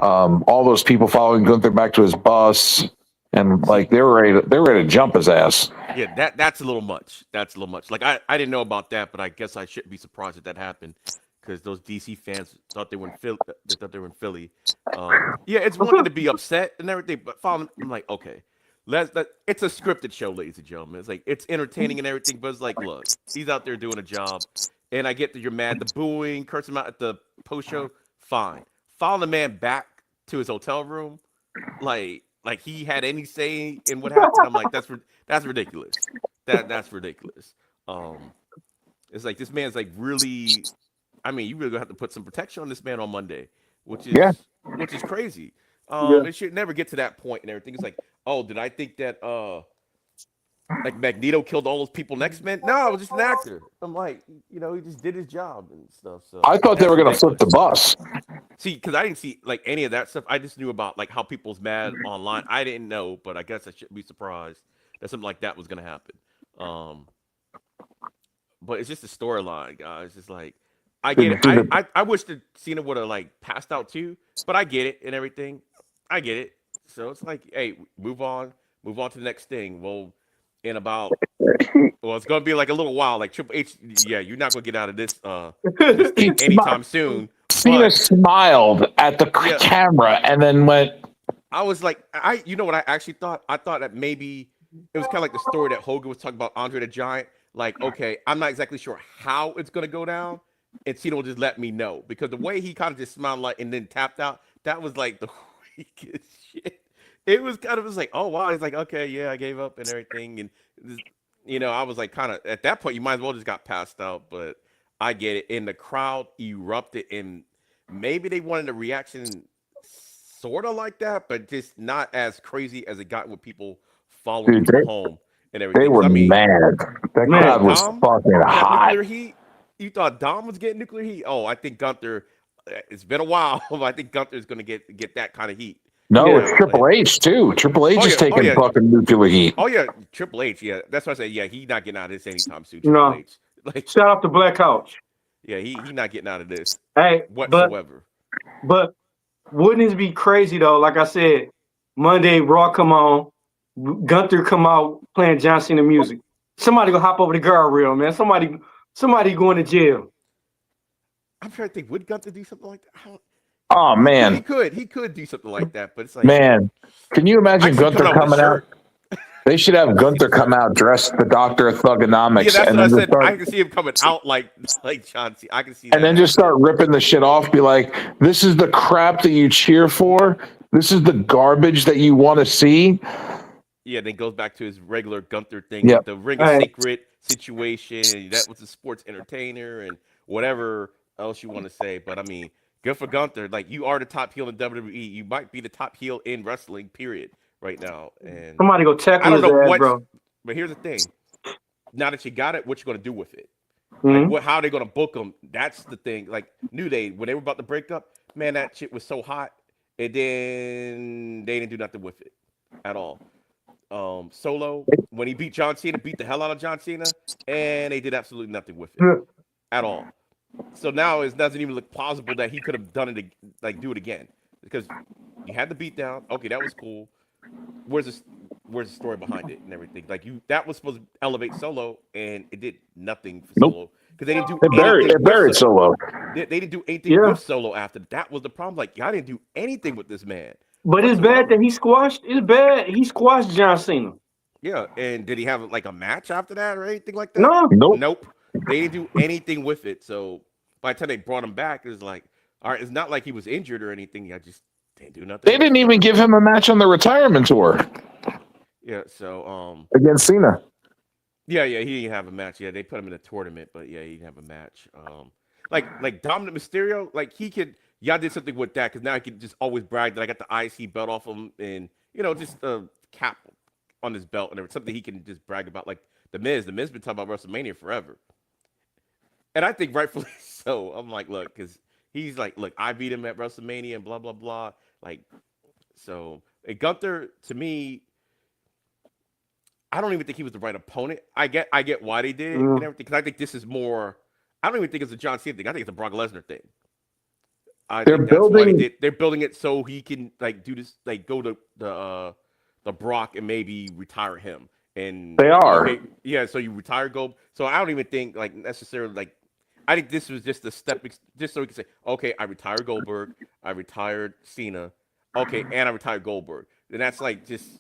All those people following Gunther back to his bus, and like they were ready to jump his ass. Yeah, that's a little much. That's a little much. Like I didn't know about that, but I guess I shouldn't be surprised that happened because those DC fans thought they were in Philly. They thought they were in Philly. Yeah, it's one thing to be upset and everything, but following, I'm like, okay, it's a scripted show, ladies and gentlemen. It's like it's entertaining and everything, but it's like, look, he's out there doing a job, and I get that you're mad, the booing, cursing him out at the post show, fine. Follow the man back to his hotel room, like he had any say in what happened. I'm like, that's ridiculous. That's ridiculous. It's like this man's like really. I mean, you really gonna have to put some protection on this man on Monday, which is crazy. Yeah. It should never get to that point and everything. It's like, oh, did I think that like Magneto killed all those people next man? No, it was just an actor. I'm like, he just did his job and stuff. So I thought they were going to flip the bus. See, because I didn't see like any of that stuff. I just knew about like how people's mad online. I didn't know, but I guess I shouldn't be surprised that something like that was going to happen. But it's just a storyline, guys. It's like I get it. I wish that Cena would have like passed out too, but I get it and everything. I get it. So it's like, hey, move on to the next thing. Well, in about it's gonna be like a little while. Like Triple H, yeah, you're not gonna get out of this thing anytime soon. Cena smiled at the camera and then went. I was like, you know what I actually thought? I thought that maybe it was kind of like the story that Hogan was talking about Andre the Giant. Like, okay, I'm not exactly sure how it's gonna go down, and Cena will just let me know because the way he kind of just smiled like and then tapped out, that was like the weakest shit. It was kind of like, oh wow, he's like, okay, yeah, I gave up and everything, and I was like, kind of at that point, you might as well just got passed out, but I get it. And the crowd erupted, and maybe they wanted a reaction sort of like that, but just not as crazy as it got with people following Dude, him home and they everything. 'Cause, were I mean, mad. That Man, crowd was Dom fucking got hot. nuclear heat. You thought Dom was getting nuclear heat? Oh, I think Gunther. It's been a while. I think Gunther's going to get that kind of heat. No, You it's know, Triple H too. Triple H Oh, is yeah. Oh, taking yeah. fucking nuclear heat. Oh yeah, Triple H. Yeah, that's why I say yeah, he not getting out of this anytime soon. you Triple know, H. Like shout out to Black Couch. yeah, he not getting out of this Hey, whatsoever. but wouldn't it be crazy though? Like I said, Monday Raw come on, Gunther come out playing John Cena music. Somebody go hop over the guardrail, man. Somebody going to jail. I'm trying to think. Would Gunther do something like that? Oh man, He could do something like that. But it's like, man, can you I imagine see Gunther coming out with a coming out? shirt. They should have Gunther come out dressed the Doctor of Thugonomics, Yeah, that's and what I then just said. start, I can see him coming out like John Cena. I can see and that. then just happening. start ripping the shit off. Be like, "This is the crap that you cheer for. This is the garbage that you want to see." Yeah, then goes back to his regular Gunther thing Yep. with the Ring of Hey. Secret situation. That was a sports entertainer and whatever else you want to say. But I mean, good for Gunther. Like you are the top heel in WWE. You might be the top heel in wrestling. Period. Right now, and Somebody go I tackle don't his know ass, what. bro. But here's the thing: now that you got it, what you gonna do with it? Like Mhm. what? How are they gonna book him? That's the thing. Like New Day when they were about to break up, man, that shit was so hot, and then they didn't do nothing with it at all. Solo when he beat John Cena, beat the hell out of John Cena, and they did absolutely nothing with it at all. So now it doesn't even look plausible that he could have done it, like do it again, because you had the beat down. Okay, that was cool. Where's the story behind it and everything? Like that was supposed to elevate Solo, and it did nothing for Nope. Solo because they didn't do It anything buried with Solo. They didn't do anything Yeah. with Solo after that. Was the problem? Like y'all didn't do anything with this man. But it's bad that he squashed. It's bad he squashed John Cena. Yeah, and did he have like a match after that or anything like that? No. Nope. Nope. They didn't do anything with it. So by the time they brought him back, it was like, all right, it's not like he was injured or anything. I just didn't do nothing. They didn't even give him a match on the retirement tour Yeah. So against Cena. yeah, he didn't have a match. Yeah, they put him in a tournament, but yeah, he didn't have a match. Like Dominic Mysterio, like he could. Y'all did something with that because now he can just always brag that I got the IC belt off him and just a cap on his belt and something he can just brag about. Like the Miz been talking about WrestleMania forever, and I think rightfully so. I'm like, look, because he's like, look, I beat him at WrestleMania and blah blah blah. Like, so Gunther to me, I don't even think he was the right opponent. I get why they did it and everything because I think this is more. I don't even think it's a John Cena thing. I think it's a Brock Lesnar thing. I think that's why they did. They're building it so he can like do this, like go to the Brock and maybe retire him. And They are. okay, yeah. So you retire Gold. So I don't even think like necessarily like. I think this was just a step, just so we can say, okay, I retired Goldberg, I retired Cena, okay, and I retired Goldberg. And that's like just.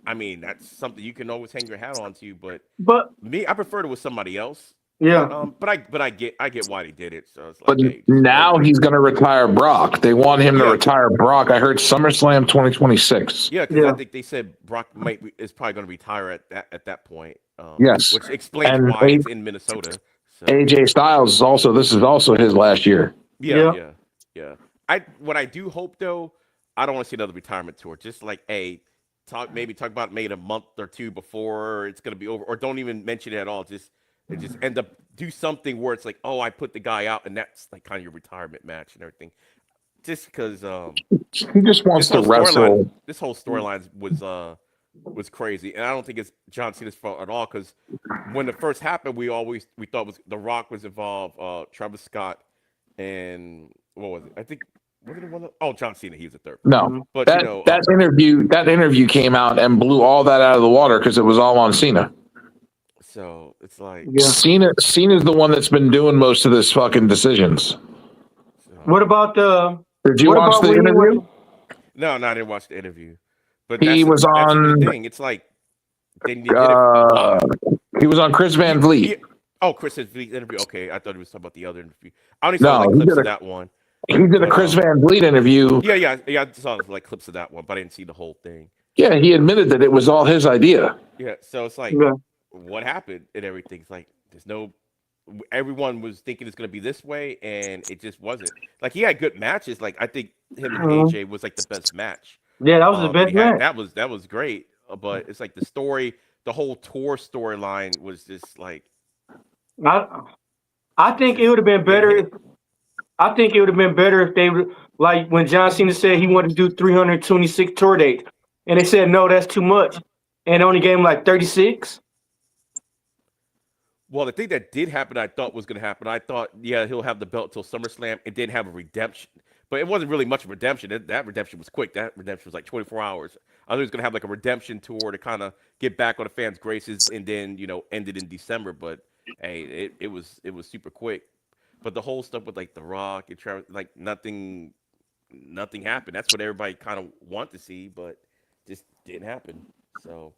I mean, that's something you can always hang your hat on to, but me, I prefer it with somebody else. Yeah. But I get why they did it. So it's like, But hey, now he's going to retire Brock. They want him to retire Brock. I heard SummerSlam 2026. Yeah, because I think they said Brock is probably going to retire at that point. Yes, which explains why it's in Minnesota. So. AJ Styles is also. This is also his last year. Yeah. What I do hope though, I don't want to see another retirement tour. Just like talk about maybe a month or two before it's going to be over, or don't even mention it at all. Just end up do something where it's like, oh, I put the guy out, and that's like kind of your retirement match and everything. Just because he just wants to wrestle. This whole storyline was crazy, and I don't think it's John Cena's fault at all. Because when it first happened, we thought was The Rock was involved, Travis Scott, and what was it? I think wasn't it one of, oh, John Cena. He was the third. No, but that interview came out and blew all that out of the water because it was all on Cena. So it's like Cena's the one that's been doing most of this fucking decisions. So, what about the? Did you watch the interview? No, I didn't watch the interview. But he was on. That's the thing. It's like they did he was on Chris Van Vliet. Chris Van Vliet interview. Okay, I thought he was talking about the other interview. I only saw clips of that one. He did a Chris Van Vliet interview. Yeah. I saw like clips of that one, but I didn't see the whole thing. Yeah, he admitted that it was all his idea. Yeah, so it's like, what happened and everything? It's like there's no everyone was thinking it's going to be this way, and it just wasn't. Like he had good matches. Like I think him and Mhm. AJ was like the best match Yeah, that was the that best he had. match. That was great. But it's like the story, the whole tour storyline was just like I I think it just would have been didn't better. hit. I think it would have been better if they would, like when John Cena said he wanted to do 326 tour dates, and they said no, that's too much, and only gave him like 36. Well, the thing that did happen, I thought was going to happen. I thought, yeah, he'll have the belt till SummerSlam and then have a redemption. But it wasn't really much of a redemption. That redemption was quick. That redemption was like 24 hours. I thought he was going to have like a redemption tour to kind of get back on the fans' graces and then, end it in December. But hey, it was super quick. But the whole stuff with like The Rock and Trevor, like nothing happened. That's what everybody kind of want to see, but just didn't happen. So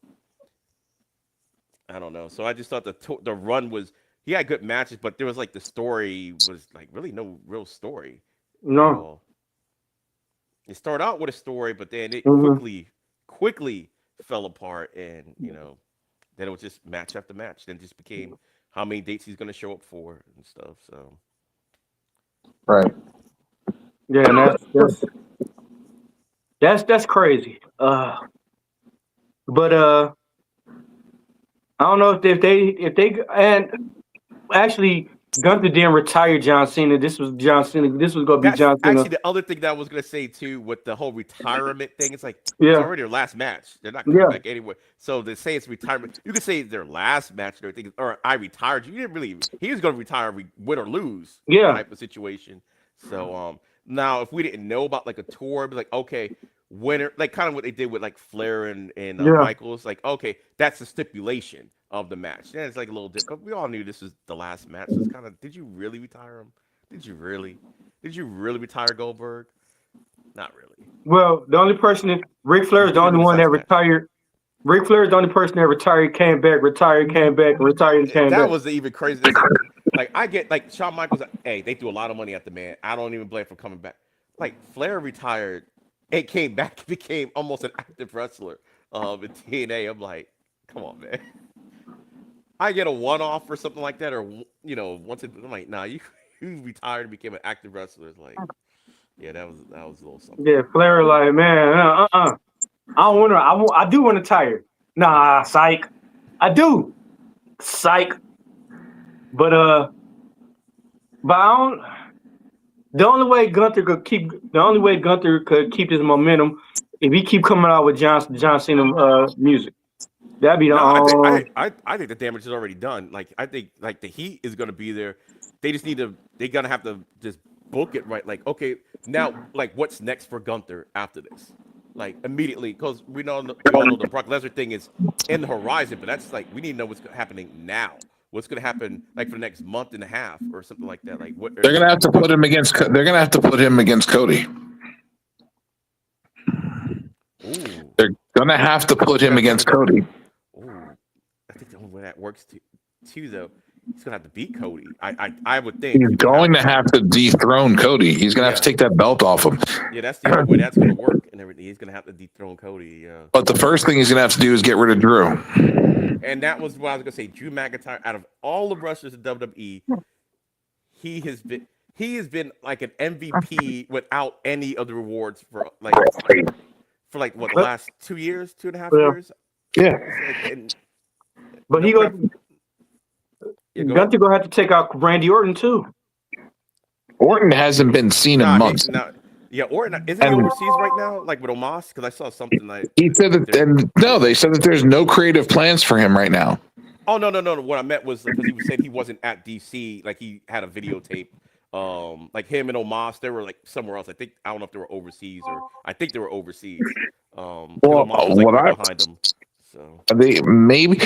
I don't know. So I just thought the run was he had good matches, but there was like the story was like really no real story at No. all. It started out with a story, but then it Mhm. quickly fell apart, and then it was just match after match. Then it just became how many dates he's going to show up for and stuff. So Right. Yeah, and that's crazy. But I don't know if they and actually Gunther didn't retire John Cena. This was John Cena. This was gonna be that's John Cena. actually the other thing that I was going to say too with the whole retirement thing. It's like it's Yeah, already their last match. They're not coming yeah, back anywhere. So to say it's retirement, you could say it's their last match and everything, or I retired you. You didn't really. He was going to retire, win or lose yeah, type of situation. So now if we didn't know about like a tour, be like okay, winner, like kind of what they did with like Flair and yeah. Michaels, like okay, that's the stipulation of the match. Then it's like a little different. But we all knew this was the last match. So it's kind of, did you really retire him? Did you really? Did you really retire Goldberg? Not really. Well, the only person that Ric Flair You is the did it only with his one that last match. retired. Ric Flair is the only person that retired, came back, retired, and came That back. was the even crazy. It's like I get like Shawn Michaels. Hey, they threw a lot of money at the man. I don't even blame for coming back. Like Flair retired and came back, became almost an active wrestler in TNA. I'm like, come on, man. I get a one-off or something like that, or once I'm like, nah, you you retired and became an active wrestler. It's like, yeah, that was a little something. Yeah, Flair like, man, I don't want to. I do want to retire. Nah, psych. I do, psych. But I don't. The only way Gunther could keep his momentum if he keep coming out with John Cena music. That'd be the No, I think I think the damage is already done. Like I think like the heat is gonna be there. They're gonna have to just book it right. Like okay, now like what's next for Gunther after this? Like immediately, because we all know the Brock Lesnar thing is in the horizon, but that's like we need to know what's happening now. What's gonna happen like for the next month and a half or something like that? Like what? They're gonna have to put him against. They're gonna have to put him against Cody. Ooh, They're gonna have to put him against Cody. ooh. I think the only way that works too though, he's gonna have to beat Cody. I would think He's going to have to dethrone Cody. He's gonna have to Yeah. take that belt off him. Yeah, that's the only way that's gonna work and everything. He's gonna have to dethrone Cody. Yeah. But the first thing he's gonna have to do is get rid of Drew. And that was what I was gonna say. Drew McIntyre, out of all the wrestlers in WWE, he has been like an MVP without any of the rewards for like what the last 2 years, 2.5 Yeah. years. Yeah. It's like, and But no he crap. go Yeah, go ahead. Gunther gonna have to take out Randy Orton too. Orton hasn't been seen in months. Yeah, Orton isn't he And- overseas right now, like with Omos? Because I saw something like He said that, and no, they said that there's no creative plans for him right now. oh no. What I meant was because he said he wasn't at DC, like he had a videotape. Like him and Omos, they were like somewhere else. I don't know if they were overseas or I think they were overseas. 'Cause Well, Omos was like what right I- behind them. So They maybe.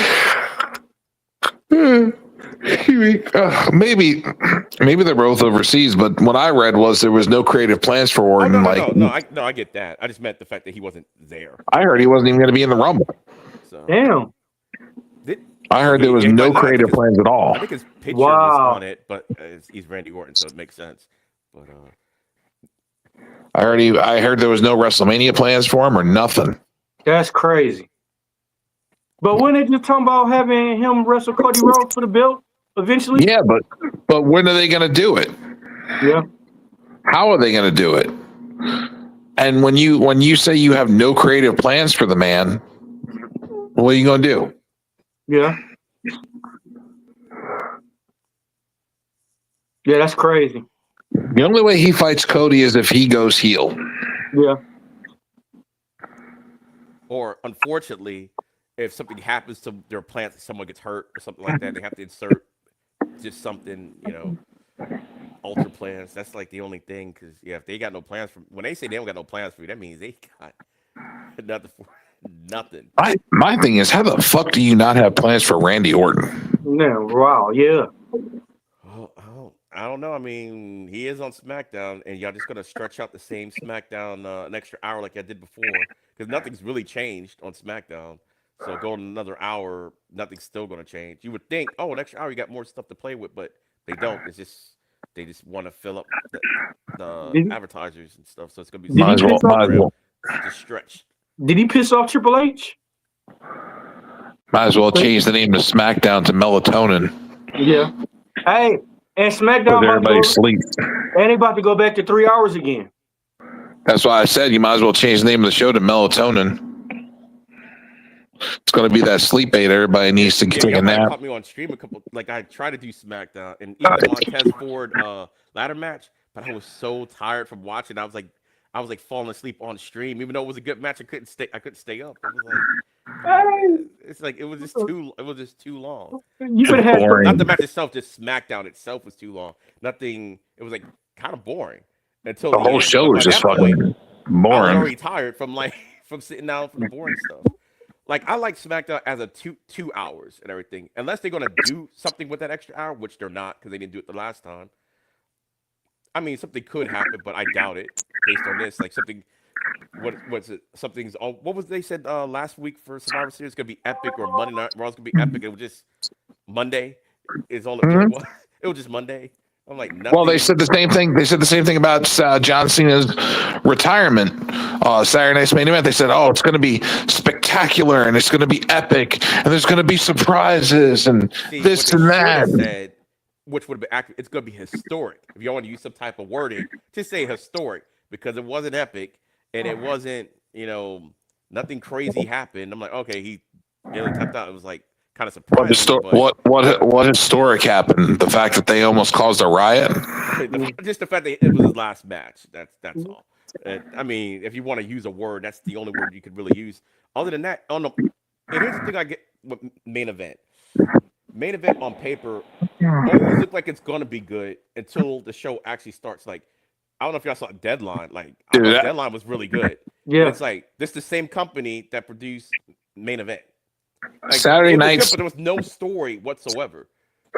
Maybe they're both overseas, but what I read was there was no creative plans for oh, Orton. I get that. I just meant the fact that he wasn't there. I heard he wasn't even going to be in the Rumble. So Damn. I heard there was Yeah, no I think creative plans at all. I think his picture Wow. is on it, but he's Randy Orton, so it makes sense. But I heard there was no WrestleMania plans for him or nothing. That's crazy. But when they just talking about having him wrestle Cody Rhodes for the belt, eventually. Yeah, but when are they going to do it? Yeah. How are they going to do it? And when you say you have no creative plans for the man, what are you going to do? Yeah. Yeah, that's crazy. The only way he fights Cody is if he goes heel. Yeah. Or unfortunately, if something happens to their plants, someone gets hurt or something like that, they have to insert just something, alter plans. That's like the only thing. Because yeah, if they got no plans for when they say they don't got no plans for you, that means they got nothing for nothing. My thing is, how the fuck do you not have plans for Randy Orton? Yeah. Wow. Yeah. Oh, I don't know. I mean, he is on SmackDown, and y'all just gonna stretch out the same SmackDown an extra hour like I did before, because nothing's really changed on SmackDown. So going another hour, nothing's still gonna change. You would think, oh, an extra hour, you got more stuff to play with, but they don't. It's just they just want to fill up the Did, advertisers and stuff. So it's gonna be did he Might as same well. piss off? Might as program, well. just stretched. Did he piss off Triple H? Might as well change the name of SmackDown to Melatonin. Yeah. Hey, and Put SmackDown about to everybody to go, sleep. and they about to go back to 3 hours again. That's why I said you might as well change the name of the show to Melatonin. It's going to be that sleep aid everybody needs to Yeah, take y'all a might have nap. caught me on stream a couple. Like I tried to do SmackDown, and even the Montez Ford ladder match, but I was so tired from watching. I was like falling asleep on stream, even though it was a good match. I couldn't stay. I couldn't stay up. I was like, come on, Hey, man. It's like it was just too. It was just too long. you could It's have had boring. Not the match itself, just SmackDown itself was too long. Nothing. It was like kind of boring until The the whole end. show But by is just that point, fucking I was boring. already tired from like from sitting down for the boring stuff. Like I like SmackDown as a two hours and everything, unless they're gonna do something with that extra hour, which they're not because they didn't do it the last time. I mean, something could happen, but I doubt it based on this. Like something, what's it? Something's. What was they said last week for Survivor Series? It's gonna be epic, or Monday Night Raw's gonna be epic. It was just Monday. Is all it really Mhm. was. It was just Monday. I'm like Well, they nothing. said the same thing. They said the same thing about John Cena's retirement. Saturday Night's Main Event. They said, "Oh, it's going to be spectacular and it's going to be epic and there's going to be surprises and See what this they and should have that." said, which would have been accurate. It's gonna be historic. If y'all want to use some type of wording, just say historic because it wasn't epic and it wasn't. Nothing crazy happened. I'm like, okay, he nearly tapped out. It was like kind of What, surprising, but what historic happened? The fact that they almost caused a riot. just the fact that it was his last match. That's all. I mean, if you want to use a word, that's the only word you could really use. Other than that, on the and here's the thing I get with main event. Main event on paper always look like it's gonna be good until the show actually starts. Like, I don't know if y'all saw Deadline. Like, I Dude, thought Deadline was really good. And yeah. it's like this is the same company that produced Main Event. Like Saturday it was good, night's but there was no story whatsoever.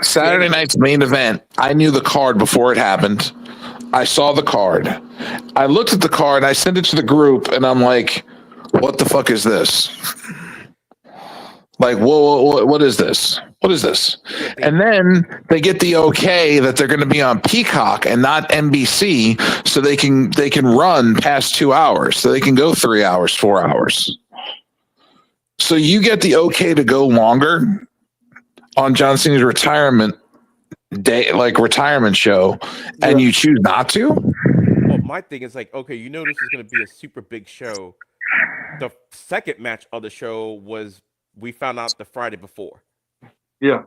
To Saturday anything. night's main event. I knew the card before it happened. I saw the card. I looked at the card. I sent it to the group, and I'm like, "What the fuck is this? Like, whoa, what is this? What is this?" Yeah, And then they get the okay that they're going to be on Peacock and not NBC, so they can run past 2 hours, so they can go 3 hours, 4 hours. So you get the okay to go longer on John Cena's retirement day, like retirement show, and you choose not to. well, my thing is like, okay, this is going to be a super big show. The second match of the show was we found out the Friday before. Yeah.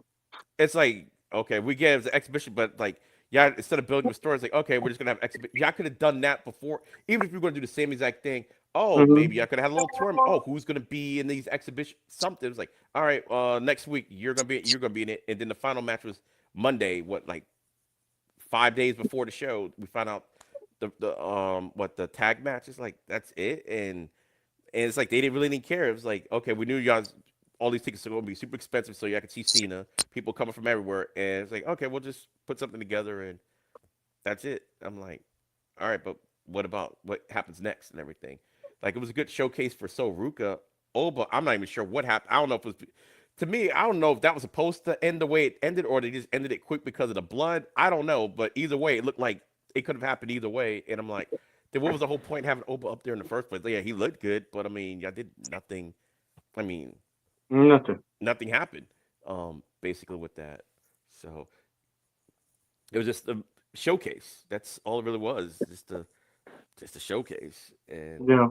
It's like, okay, we get it as an exhibition, but like, yeah, instead of building a story, it's like, okay, we're just gonna have exhibition. Yeah, I could have done that before, even if we were gonna do the same exact thing. Oh, Mhm. maybe I could have had a little tournament. Oh, who's gonna be in these exhibitions? Something. It was like, all right, next week you're gonna be in it, and then the final match was Monday. What, like 5 days before the show, we found out the tag match is like that's it, and it's like they didn't really care. It was like, okay, we knew y'all all these tickets are going to be super expensive, so y'all could see Cena, people coming from everywhere, and it's like, okay, we'll just put something together, and that's it. I'm like, all right, but what about what happens next and everything? Like, it was a good showcase for Ruka. Oh, but I'm not even sure what happened. I don't know if it was. To me, I don't know if that was supposed to end the way it ended, or they just ended it quick because of the blood. I don't know, but either way, it looked like it could have happened either way, and I'm like, then what was the whole point having Oba up there in the first place? Yeah, he looked good, but I mean, y'all did nothing. I mean, Nothing. nothing happened. Basically with that. So it was just a showcase. That's all it really was. Just a showcase. And Yeah.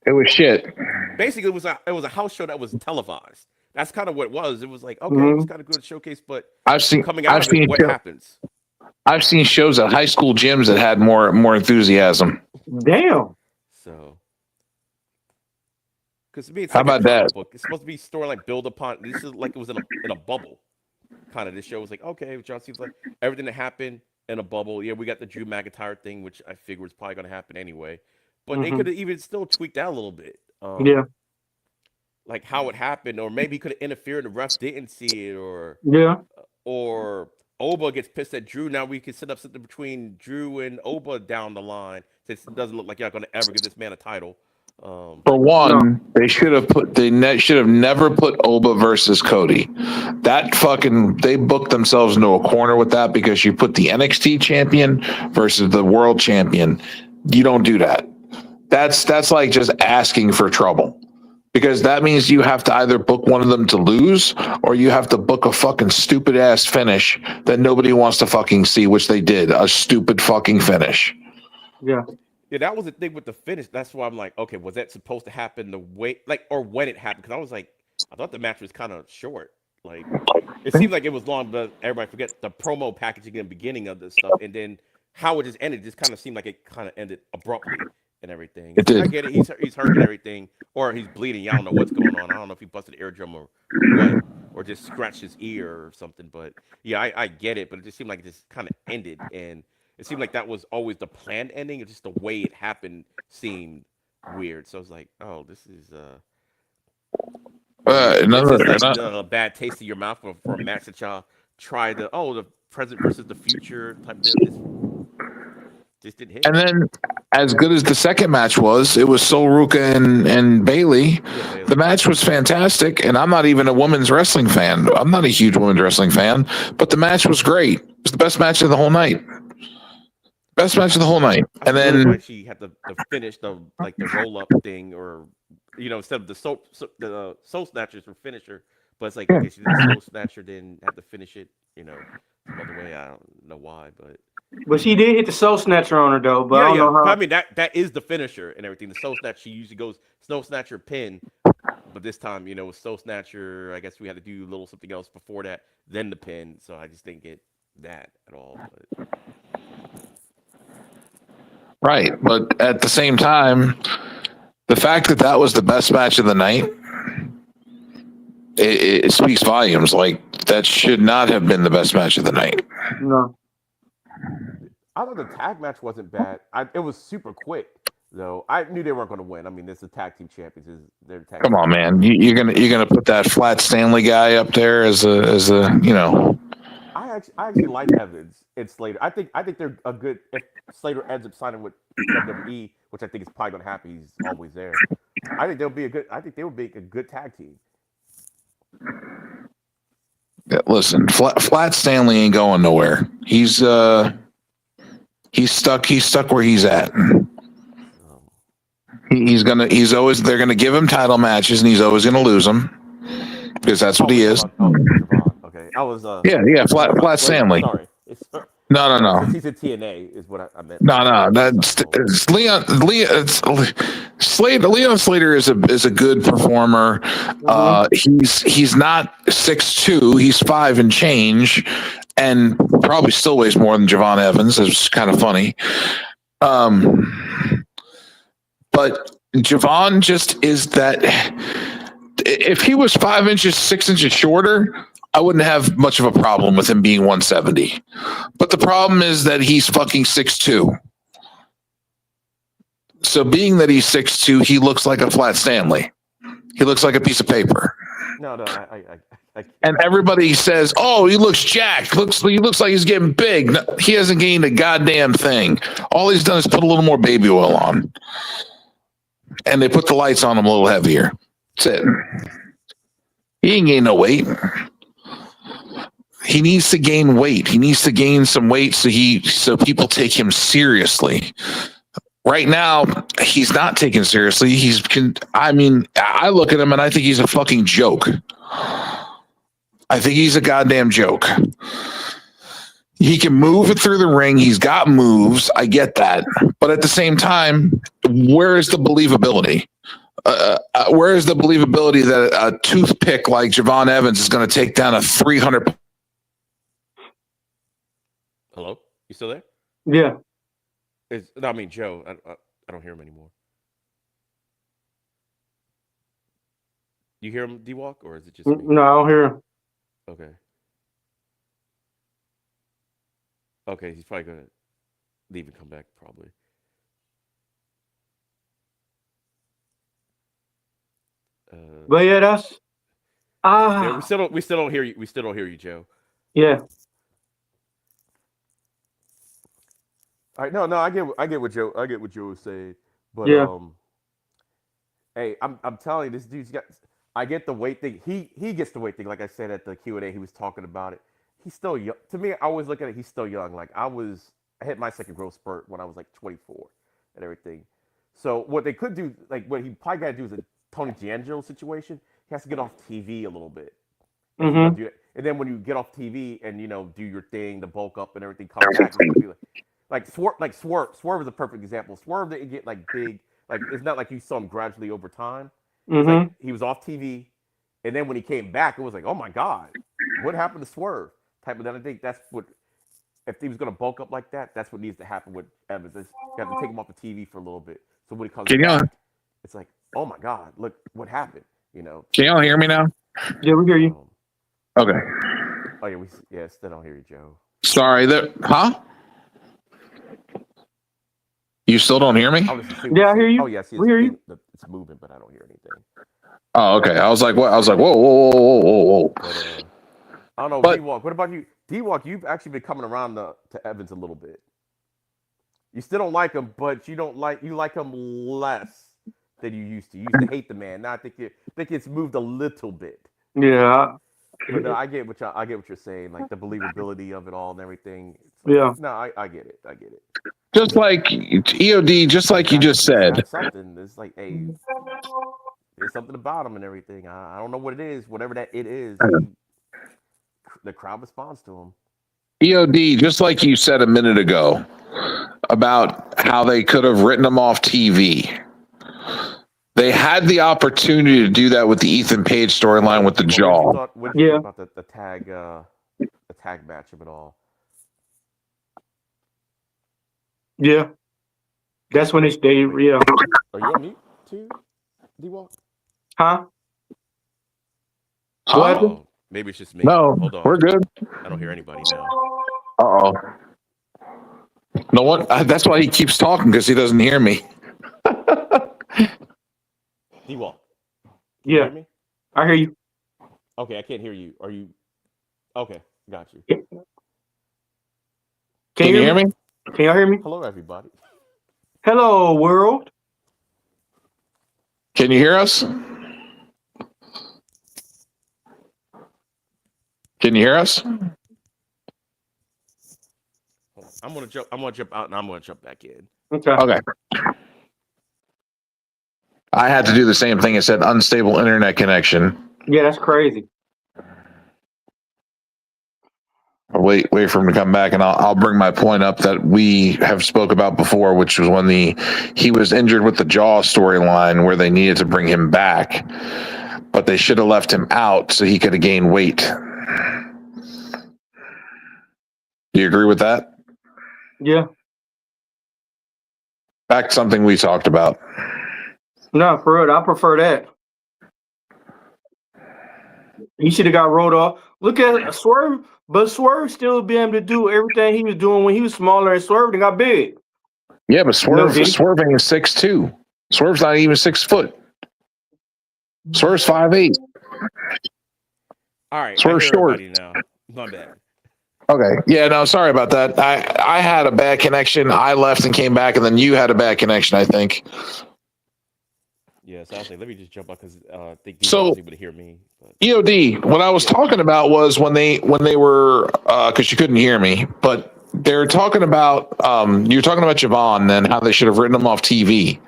It was shit. basically it was a house show that was televised. That's kind of what it was. It was like, okay, it was Mhm. kind of good showcase, but I've seen coming out I've of it, seen what happens? I've seen shows at high school gyms that had more enthusiasm. Damn. So, because to me, it's How like a about that? comic book. It's supposed to be storyline build upon. This is like it was in a bubble. Kind of this show was like, okay, John seems like everything that happened in a bubble. Yeah, we got the Drew McIntyre thing, which I figured was probably going to happen anyway. But they Mhm. could have even still tweaked that a little bit. Yeah. Like how it happened, or maybe he could have interfered. The ref didn't see it, Yeah. or Oba gets pissed at Drew. Now we can set up something between Drew and Oba down the line. Since it doesn't look like you're not going to ever give this man a title. For No. one, they should have should have never put Oba versus Cody. That fucking they booked themselves into a corner with that because you put the NXT champion versus the world champion. You don't do that. That's like just asking for trouble. Because that means you have to either book one of them to lose or you have to book a fucking stupid ass finish that nobody wants to fucking see, which they did. A stupid fucking finish. Yeah. Yeah, that was the thing with the finish. That's why I'm like, okay, was that supposed to happen the way, like, or when it happened? Because I was like, I thought the match was kind of short. Like, it seemed like it was long, but everybody forgets the promo packaging in the beginning of this stuff, and then how it just ended. Just kind of seemed like it kind of ended abruptly and everything. It did. I get it. He's hurt and everything, or he's bleeding. I don't know what's going on. I don't know if he busted an eardrum or what, or just scratched his ear or something. But yeah, I get it. But it just seemed like it just kind of ended, and it seemed like that was always the planned ending. It's just the way it happened seemed weird. So I was like, oh, this is it's just like a bad taste in your mouth for a match that y'all tried to the present versus the future type of deal. Just didn't hit. And then, as good as the second match was, it was Sol Ruka and Bailey. Yeah, Bailey. The match was fantastic, and I'm not even a women's wrestling fan. I'm not a huge women's wrestling fan, but the match was great. It was the best match of the whole night. Best match of the whole night. And then like she had to finish the roll up thing, or instead of the soul snatchers for finisher, but it's like okay, she did the soul snatcher, then had to finish it, some other way. I don't know why, But she did hit the soul snatcher on her though. But I don't know how. I mean that is the finisher and everything. The soul snatcher, she usually goes soul snatcher pin, but this time with soul snatcher, I guess we had to do a little something else before that, then the pin. So I just didn't get that at all. But. right, but at the same time, the fact that was the best match of the night, it speaks volumes. Like that should not have been the best match of the night. No. I thought the tag match wasn't bad. It was super quick though. I knew they weren't going to win. I mean, this is tag team champions. They're tag Come on, man. You're gonna put that Flat Stanley guy up there as a I actually like Evans and Slater. I think they're a good. If Slater ends up signing with WWE, which I think is probably going to happen, he's always there. I think they'll be a good. I think they would be a good tag team. Yeah, listen, Flat Stanley ain't going nowhere. He's stuck. He's stuck where he's at. They're gonna give him title matches, and he's always gonna lose them because that's what he is. Okay, I was. Yeah. Flat Stanley. Sorry. No. He's in TNA, is what I meant. No. It's Leon Slater. Leon Slater is a good performer. He's not 6'2". He's 5 and change, and probably still weighs more than Javon Evans. It's kind of funny. But Javon just is that. If he was 5 inches, 6 inches shorter, I wouldn't have much of a problem with him being 170. But the problem is that he's fucking 6'2". So being that he's 6'2", he looks like a Flat Stanley. He looks like a piece of paper. No, I and everybody says, "Oh, he looks jacked. He looks like he's getting big." No, he hasn't gained a goddamn thing. All he's done is put a little more baby oil on, and they put the lights on him a little heavier. That's it. He ain't gained no weight. He needs to gain weight. He needs to gain some weight so people take him seriously. Right now, he's not taken seriously. I look at him and I think he's a fucking joke. I think he's a goddamn joke. He can move it through the ring. He's got moves. I get that. But at the same time, where is the believability? Where is the believability that a toothpick like Javon Evans is going to take down a 300? Hello, you still there? Yeah. No, I mean Joe. I don't hear him anymore. You hear him, D-Walk, or is it just me? No, I don't hear him. Okay. Okay, he's probably gonna leave and come back probably. But yeah, that's Yeah, we still don't hear you. We still don't hear you, Joe. yeah. All right, no, I get what Joe was saying, but Yeah. hey, I'm telling you, this dude's got. I get the weight thing. He gets the weight thing. Like I said at the Q&A, he was talking about it. He's still young. To me, I always look at it. He's still young. Like I hit my second growth spurt when I was like 24 and everything. So what they could do, like what he probably got to do is a Tony D'Angelo situation. He has to get off TV a little bit. If you want to do it. And then when you get off TV and do your thing, the bulk up and everything, come back. Swerve is a perfect example. Swerve didn't get like big. Like it's not like you saw him gradually over time. It's like he was off TV, and then when he came back, it was like, oh my god, what happened to Swerve? Type of. Then I think that's what. If he was going to bulk up like that, that's what needs to happen with Evans. You have to take him off the TV for a little bit. So when he comes back, it's like, oh my god, look what happened. Can y'all hear me now? Yeah, we hear you. Okay. Oh yeah, still don't hear you, Joe. Sorry. Huh? You still don't hear me? Yeah, I hear you. Oh yeah, we hear you. It's moving, but I don't hear anything. Oh, okay. I was like, what? I was like, whoa. But, I don't know, D-Walk. What about you? D-Walk, you've actually been coming around to Evans a little bit. You still don't like him, but you like him less than you used to. You used to hate the man. Now I think it's moved a little bit. Yeah. But no, I get what you're saying, like the believability of it all and everything. Yeah. No, I get it. I get it. Just like EOD, just like you just said. Something. It's like, hey, there's something about him and everything. I don't know what it is. Whatever that it is, the crowd responds to him. EOD, just like you said a minute ago about how they could have written him off TV. They had the opportunity to do that with the Ethan Page storyline with the jaw. What did you think about the tag match of it all? Yeah. That's when it's they. Yeah. Are you on mute too, D-Walk? Huh? Oh, maybe it's just me. No, hold on. We're good. I don't hear anybody now. Uh-oh. No one. That's why he keeps talking, because he doesn't hear me. D-Walk. Yeah. You hear me? I hear you. Okay, I can't hear you. Are you? Okay, got you. Can you hear me? Can y'all hear me? Hello, everybody. Hello, world. Can you hear us? Can you hear us? I'm gonna jump out and I'm gonna jump back in. Okay. I had to do the same thing. It said unstable internet connection. Yeah, that's crazy. Wait for him to come back, and I'll bring my point up that we have spoke about before, which was when he was injured with the jaw storyline, where they needed to bring him back, but they should have left him out so he could have gained weight. Do you agree with that? Yeah. Back to something we talked about. No, for real, I prefer that. He should have got rolled off. Look at Swerve, but Swerve still be able to do everything he was doing when he was smaller, and Swerve and got big. Yeah, but Swerving is 6'2". Swerve's not even 6 foot. Swerve's 5'8". All right, Swerve's short now. My bad. Okay. Yeah, no, sorry about that. I had a bad connection. I left and came back, and then you had a bad connection, I think. Yeah, so I was like, let me just jump up because I think so, was able to hear me. But. EOD, what I was talking about was when they were, because you couldn't hear me, but they were talking about, you were talking about Javon and how they should have written him off TV.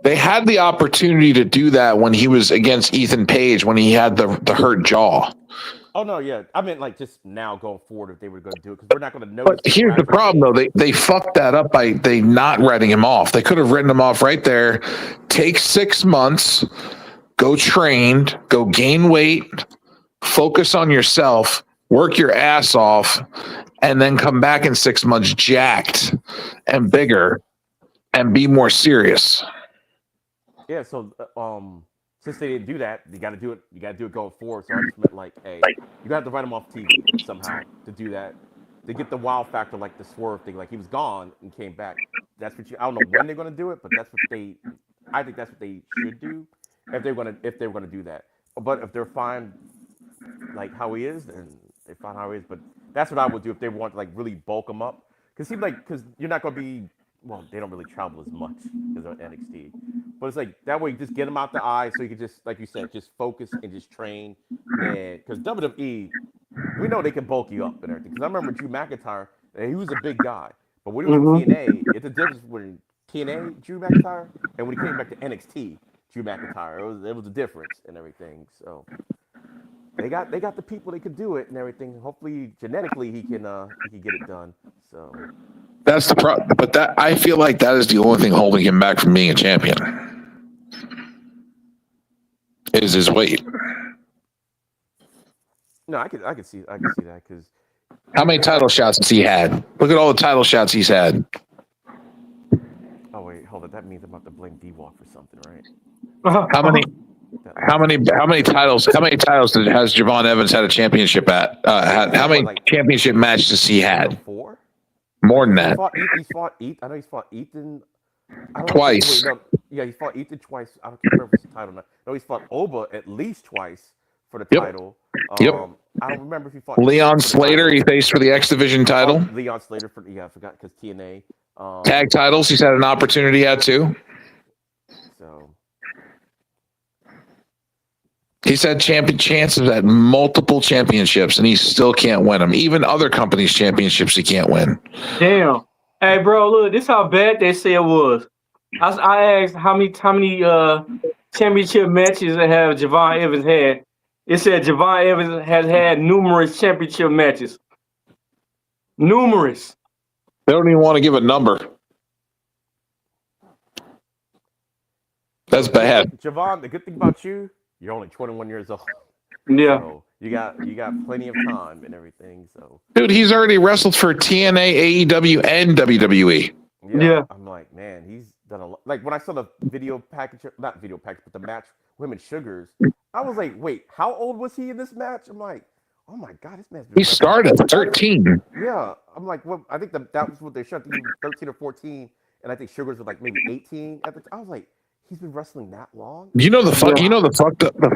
They had the opportunity to do that when he was against Ethan Page, when he had the hurt jaw. Oh no, yeah. I meant like just now going forward if they were going to do it because we're not going to notice. But here's the problem, though. They fucked that up by they not writing him off. They could have written him off right there. Take 6 months, go trained, go gain weight, focus on yourself, work your ass off, and then come back in 6 months jacked and bigger and be more serious. Yeah. So since they didn't do that, you got to do it. You got to do it going forward. So I just meant like, hey, you got to write him off TV somehow to do that. To get the wow factor, like the swerve thing, like he was gone and came back. That's what I don't know when they're gonna do it, but that's what I think that's what they should do if they're gonna do that. But if they're fine, like how he is, then they find how he is. But that's what I would do if they want to like really bulk him up, because you're not gonna be. Well, they don't really travel as much because they're NXT, but it's like that way you just get him out the eye so you can just, like you said, just focus and just train. And because WWE, we know they can bulk you up and everything. Because I remember Drew McIntyre, he was a big guy, but when he was in TNA, it's a difference between TNA Drew McIntyre and when he came back to NXT Drew McIntyre. It was a difference and everything. So they got the people that could do it and everything. Hopefully, genetically, he can get it done. So That's the problem. But that I feel like that is the only thing holding him back from being a champion. Is his weight. no, I could see that because How many title shots has he had? Look at all the title shots he's had. oh wait, hold on, that means I'm about to blame D-Walk for something, right? How many titles has Javon Evans had a championship at? How many championship matches has he had? 4? More than that. He's fought Ethan. I know he's fought Ethan. Twice. Yeah, he fought Ethan twice. I don't remember if it's the title or not. No, he's fought Oba at least twice for the title. Yep. I don't remember if he fought Leon Slater, he faced for the X Division title. Leon Slater I forgot because TNA. Tag titles, he's had an opportunity at too. So He's had chances at multiple championships, and he still can't win them. Even other companies' championships, he can't win. Damn. Hey, bro, look, this how bad they say it was. I asked how many championship matches that have Javon Evans had. It said Javon Evans has had numerous championship matches. Numerous. They don't even want to give a number. That's bad. Javon, the good thing about you, you're only 21 years old. Yeah. So you got plenty of time and everything. So Dude, he's already wrestled for TNA, AEW, and WWE. Yeah. I'm like, man, he's done a lot. Like when I saw the video package, not video package, but the match with him and Sugars, I was like, wait, how old was he in this match? I'm like, oh my god, this man's been He started at 13. Yeah, I'm like, well, I think that was what they shot. He was 13 or 14, and I think Sugars was like maybe 18 at the time. I was like, he's been wrestling that long. You know the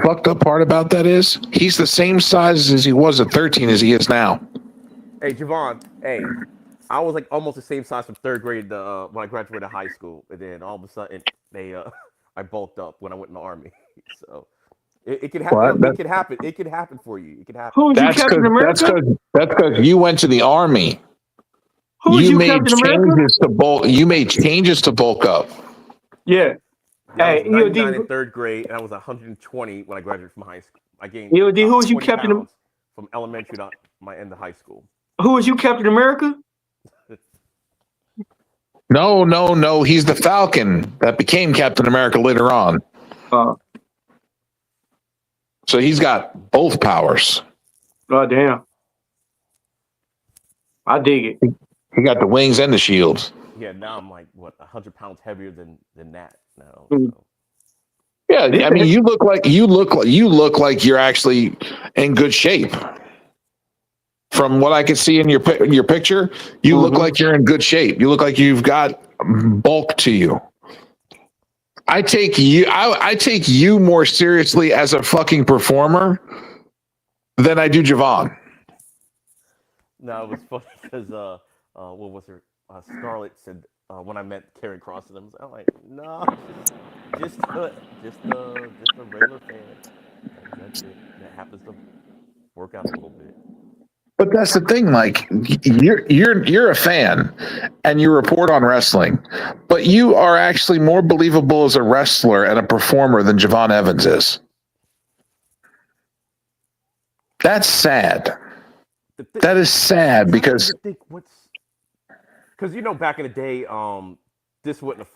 fucked up part about that is he's the same size as he was at 13 as he is now. Hey, Javon, hey, I was like almost the same size from third grade when I graduated high school, and then all of a sudden I bulked up when I went in the army. So it could happen. It could happen. It could happen for you. It could happen. Who was you, Captain America? That's because you went to the army. Who was you, Captain America? You made changes to bulk up. Yeah. I was 99 in third grade, and I was 120 when I graduated from high school. I gained who was you, Captain from elementary to my end of high school. Who was you, Captain America? No. He's the Falcon that became Captain America later on. So he's got both powers. Oh, damn. I dig it. He got the wings and the shields. Yeah, now I'm like, what, 100 pounds heavier than that now. So. Yeah, I mean, you look like you're actually in good shape. From what I can see in your picture, you look like you're in good shape. You look like you've got bulk to you. I take you more seriously as a fucking performer than I do Javon. No, it was funny because what was her? Scarlett said when I met Karen Cross and I'm like, no, just a regular fan. That's it. That happens to work out a little bit. But that's the thing, like you're a fan and you report on wrestling, but you are actually more believable as a wrestler and a performer than Javon Evans is. That's sad. That is sad because think what's because back in the day, this wouldn't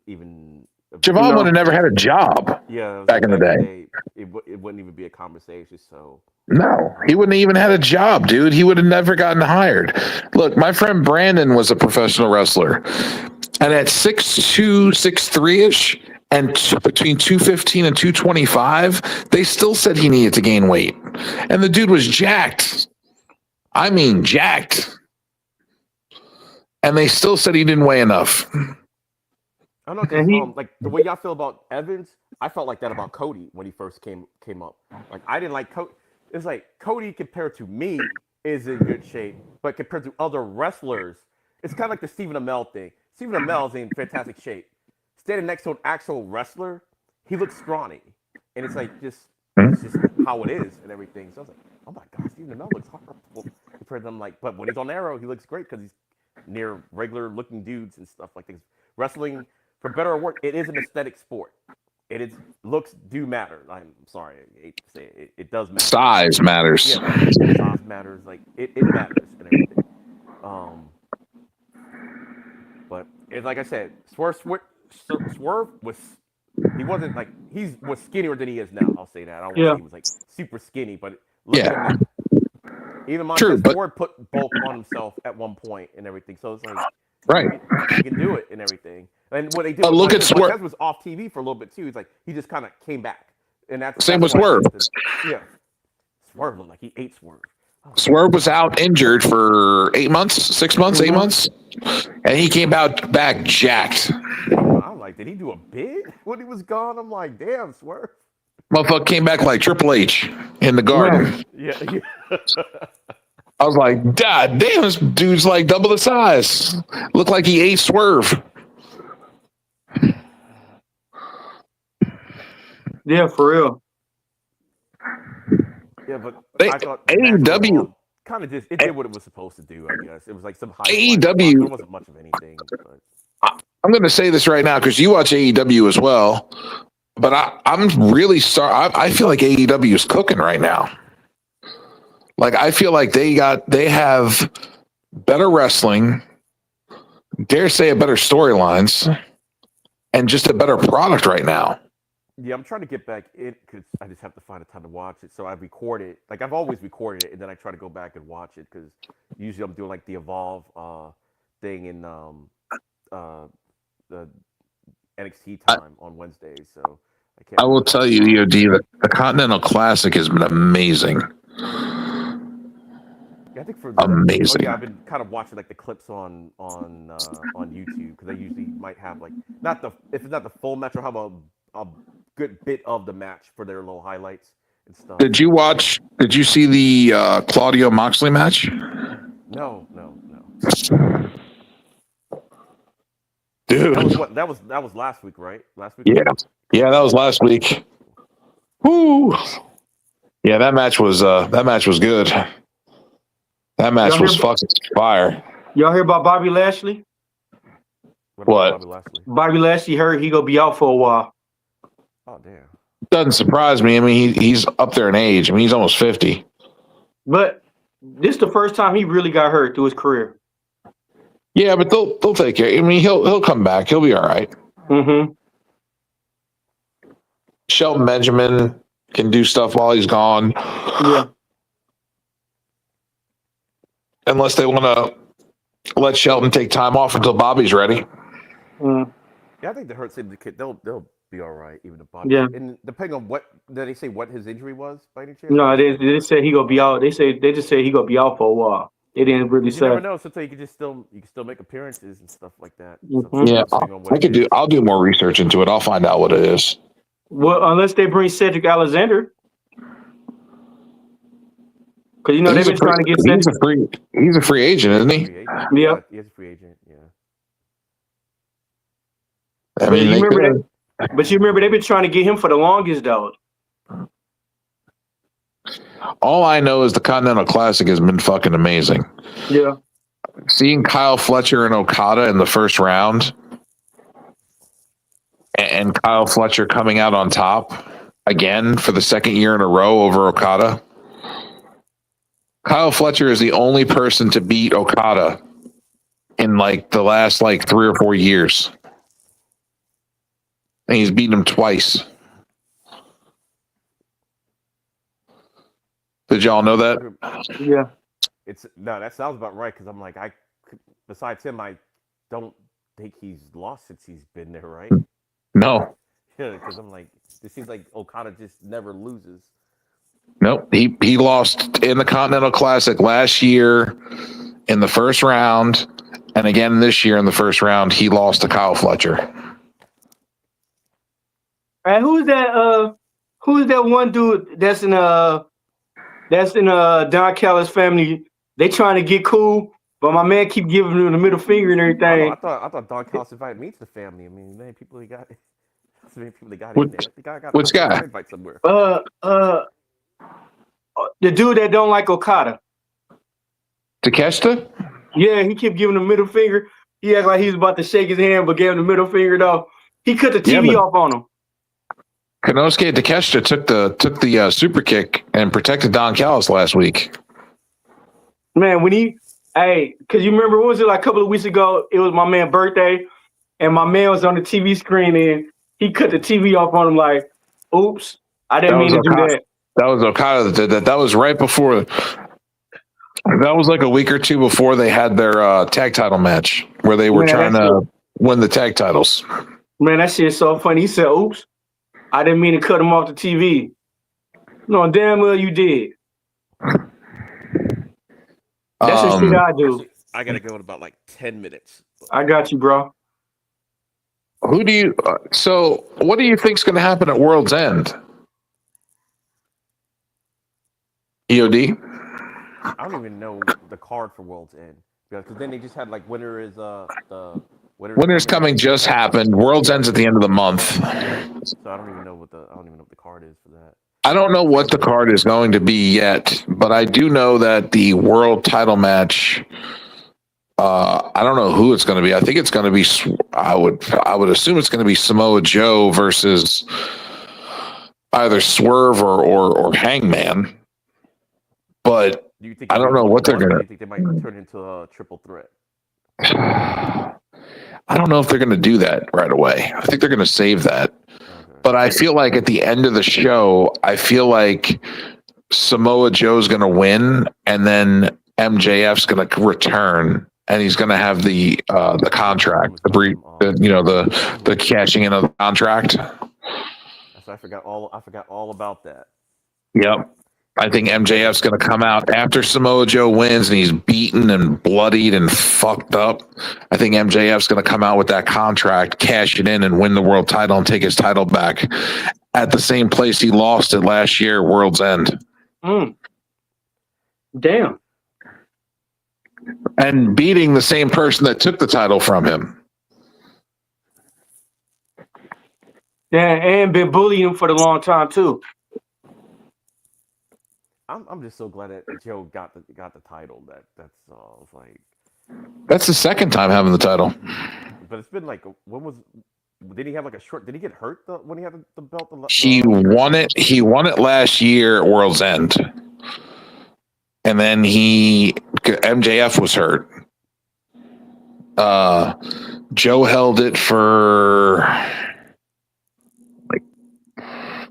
even Javon would have never had a job yeah, it was back like in the back in the day. day, it wouldn't even be a conversation. So No, he wouldn't have even had a job, dude. He would have never gotten hired. Look, my friend Brandon was a professional wrestler, and at 6'2", 6'3" ish, and between 215 and 225, they still said he needed to gain weight, and the dude was jacked. I mean, jacked, and they still said he didn't weigh enough. I don't know, because like the way y'all feel about Evans, I felt like that about Cody when he first came up. Like I didn't like Cody. It's like Cody compared to me is in good shape, but compared to other wrestlers, it's kind of like the Stephen Amell thing. Stephen Amell's in fantastic shape. Standing next to an actual wrestler, he looks scrawny, and it's like it's just how it is and everything. So I was like, oh my god, Stephen Amell looks horrible compared to them. Like, but when he's on Arrow, he looks great because he's near regular looking dudes and stuff like this. Wrestling, for better or worse, it is an aesthetic sport. It is looks do matter. I'm sorry, I hate to say it. It does matter. Size matters. Yeah, size matters. Like it matters and everything. But it's like I said, Swerve was he wasn't like he was skinnier than he is now. I'll say that. I don't want to say he was like super skinny, but Yeah. even True, Montez but- Ford put bulk on himself at one point and everything. So it's like Right. he can do it and everything. And what they did, But look at Swerve. Montez was off TV for a little bit too. He's like he just kind of came back, and that's Same that's with why Swerve. Yeah, Swerve looked like he ate Swerve. Swerve was out injured for 8 months, 6 months, 8 months, and he came out back jacked. I'm like, did he do a bid when he was gone? I'm like, damn, Swerve. Motherfucker came back like Triple H in the Garden. Yeah. I was like, God damn, this dude's like double the size. Looked like he ate Swerve. Yeah, for real. Yeah, but They- I thought AEW kind of just it did what it was supposed to do. I guess it was like some high. AEW There wasn't much of anything. But. I'm going to say this right now because you watch AEW as well, but I'm really sorry. I feel like AEW is cooking right now. Like I feel like they have better wrestling, dare say a better storylines, and just a better product right now. Yeah, I'm trying to get back in because I just have to find a time to watch it. So I record it. Like I've always recorded it, and then I try to go back and watch it because usually I'm doing like the Evolve thing in the NXT time on Wednesdays. So I can't. I will tell you, EOD, the Continental Classic has been amazing. Yeah, I think for Amazing. Oh yeah, I've been kind of watching like the clips on YouTube because they usually might have like if it's not the full match, or have a good bit of the match for their little highlights and stuff. Did you see the Claudio Moxley match? No. Dude. That was last week, right? Last week. Yeah, that was last week. Woo! Yeah, that match was good. That match was fucking fire. Y'all hear about Bobby Lashley? What? Bobby Lashley heard he gonna be out for a while. Oh damn. Doesn't surprise me. I mean, he's up there in age. I mean, he's almost 50. But this is the first time he really got hurt through his career. Yeah, but they'll take care. I mean, he'll come back. He'll be all right. Mm-hmm. Shelton Benjamin can do stuff while he's gone. Yeah. Unless they want to let Shelton take time off until Bobby's ready. Mm. Yeah, I think the Hurt Syndicate they'll be all right, even if Bobby. Yeah. And depending on what did they say what his injury was by any chance? No, they said he gonna be out. They just said he gonna be out for a while. They didn't really say. You never know. Sometimes you can still make appearances and stuff like that. Mhm. Yeah, I'll do more research into it. I'll find out what it is. Well, unless they bring Cedric Alexander, because they've been trying to get Cedric. He's a free agent, isn't he? Yeah, he's a free agent. Yeah. I mean, you remember they've been trying to get him for the longest though. All I know is the Continental Classic has been fucking amazing. Yeah. Seeing Kyle Fletcher and Okada in the first round and Kyle Fletcher coming out on top again for the second year in a row over Okada. Kyle Fletcher is the only person to beat Okada in like the last like 3 or 4 years. And he's beaten him twice. Did y'all know that? Yeah. That sounds about right because I'm like besides him, I don't think he's lost since he's been there, right? No. Yeah, because I'm like, it seems like Okada just never loses. Nope. He lost in the Continental Classic last year in the first round, and again this year in the first round, he lost to Kyle Fletcher. And who's that? Who's that one dude that's in Don Callis family? They trying to get cool, but my man keep giving him the middle finger and I know. everything. I thought Don Callis invited me to the family. I mean, many people he got, so many people they got in Which, there. I think which I got guy? an invite somewhere. The dude that don't like Okada. Takeshita? Yeah, he kept giving him the middle finger. He act like he was about to shake his hand, but gave him the middle finger though. He cut the TV off on him. Konosuke Takeshita took the super kick and protected Don Callis last week. Man, because you remember, what was it, like a couple of weeks ago? It was my man's birthday, and my man was on the TV screen, and he cut the TV off on him like, oops, I didn't mean to do that. That was Okada that did that. That was right before. That was like a week or two before they had their tag title match where they were trying to win the tag titles. Man, that shit's so funny. He said, oops, I didn't mean to cut him off the TV. No, damn well you did. That's the shit I do. I gotta go in about like 10 minutes. I got you, bro. Who do you? So, what do you think's going to happen at World's End? EOD. I don't even know the card for World's End because then they just had like Winter's coming just happened. World's End's at the end of the month. So I don't even know what the card is for that. I don't know what the card is going to be yet, but I do know that the world title match. I don't know who it's going to be. I think it's going to be. I would assume it's going to be Samoa Joe versus either Swerve or Hangman. But Do you think I don't know what they're going to. Do you think they might turn into a triple threat? I don't know if they're going to do that right away. I think they're going to save that. Okay. But I feel like at the end of the show, I feel like Samoa Joe's going to win, and then MJF's going to return, and he's going to have the contract, the cashing in of the contract. So I forgot all about that. Yep. I think MJF's going to come out after Samoa Joe wins and he's beaten and bloodied and fucked up. I think MJF's going to come out with that contract, cash it in, and win the world title and take his title back at the same place he lost it last year, World's End. Damn. And beating the same person that took the title from him. Yeah, and been bullying him for a long time too. I'm just so glad that Joe got the title. That's like. That's the second time having the title. But it's been like, did he have like a short? Did he get hurt when he had the belt? He won it. He won it last year at World's End, and then MJF was hurt. Joe held it for like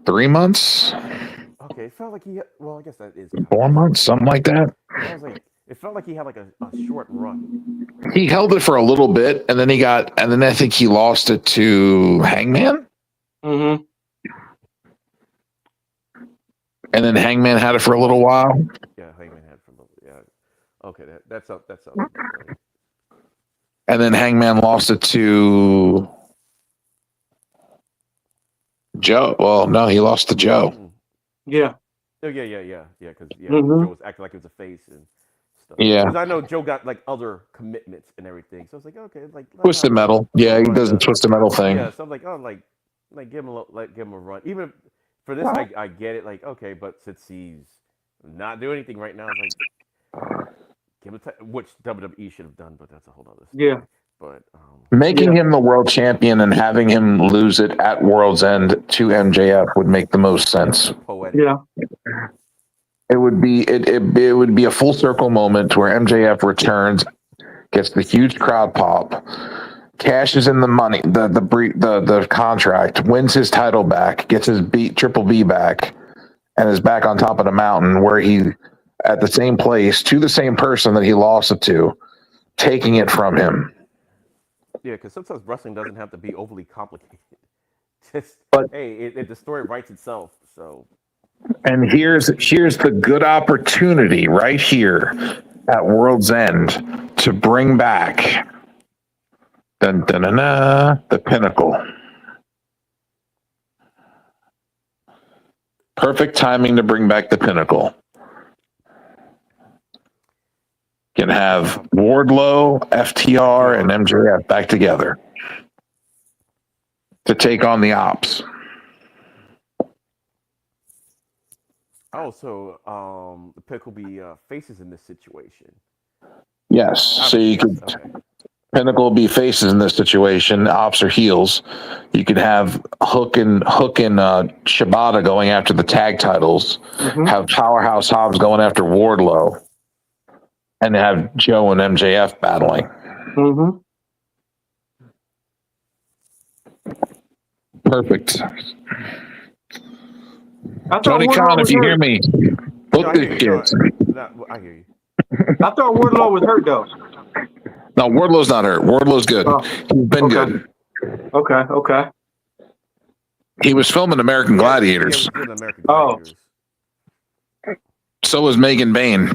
3 months. Okay, it felt like I guess that is 4 months, something like that. I was like, it felt like he had like a short run. He held it for a little bit, and then I think he lost it to Hangman. Mm-hmm. And then Hangman had it for a little while. Yeah, Hangman had it for a little. Yeah. Okay, that's up. Right. And then Hangman lost it to Joe. Well, no, he lost to Joe. Yeah. Oh, yeah. Because Mm-hmm. Joe was acting like he was a face and stuff. Yeah. Because I know Joe got like other commitments and everything, so I was like, okay, like Twisted Metal. Yeah, he does the Twisted Metal thing. Yeah, so I'm like, oh, like give him a run. Even for this, I get it. Like, okay, but since he's not doing anything right now, it's like give him which WWE should have done, but that's a whole other story. Yeah. but Making him the world champion and having him lose it at World's End to MJF would make the most sense. poetic. Yeah. It would be it would be a full circle moment where MJF returns, gets the huge crowd pop, cashes in the money, the contract, wins his title back, gets his Triple B back, and is back on top of the mountain where he at the same place to the same person that he lost it to, taking it from him. Yeah, because sometimes wrestling doesn't have to be overly complicated. Just But- hey, the story writes itself. So And here's the good opportunity right here at World's End to bring back the Pinnacle. Perfect timing to bring back the Pinnacle. Can have Wardlow, FTR, and MJF back together to take on the Ops. so the pick will be faces in this situation. Yes, so you could Okay. Pinnacle will be faces in this situation. Ops are heels. You could have Hook and Shibata going after the tag titles. Mhm. Have Powerhouse Hobbs going after Wardlow, and have Joe and MJF battling. Mm-hmm. Perfect. I thought Tony Wardlow Khan, if was you hurt. hear me, No, book I the hear you. kids. I hear you. I thought Wardlow was hurt though. No, Wardlow's not hurt. Wardlow's good. Oh, He's been okay. good. Okay. He was filming American Gladiators. Yeah, American Oh. Gladiators. So was Megan Bain.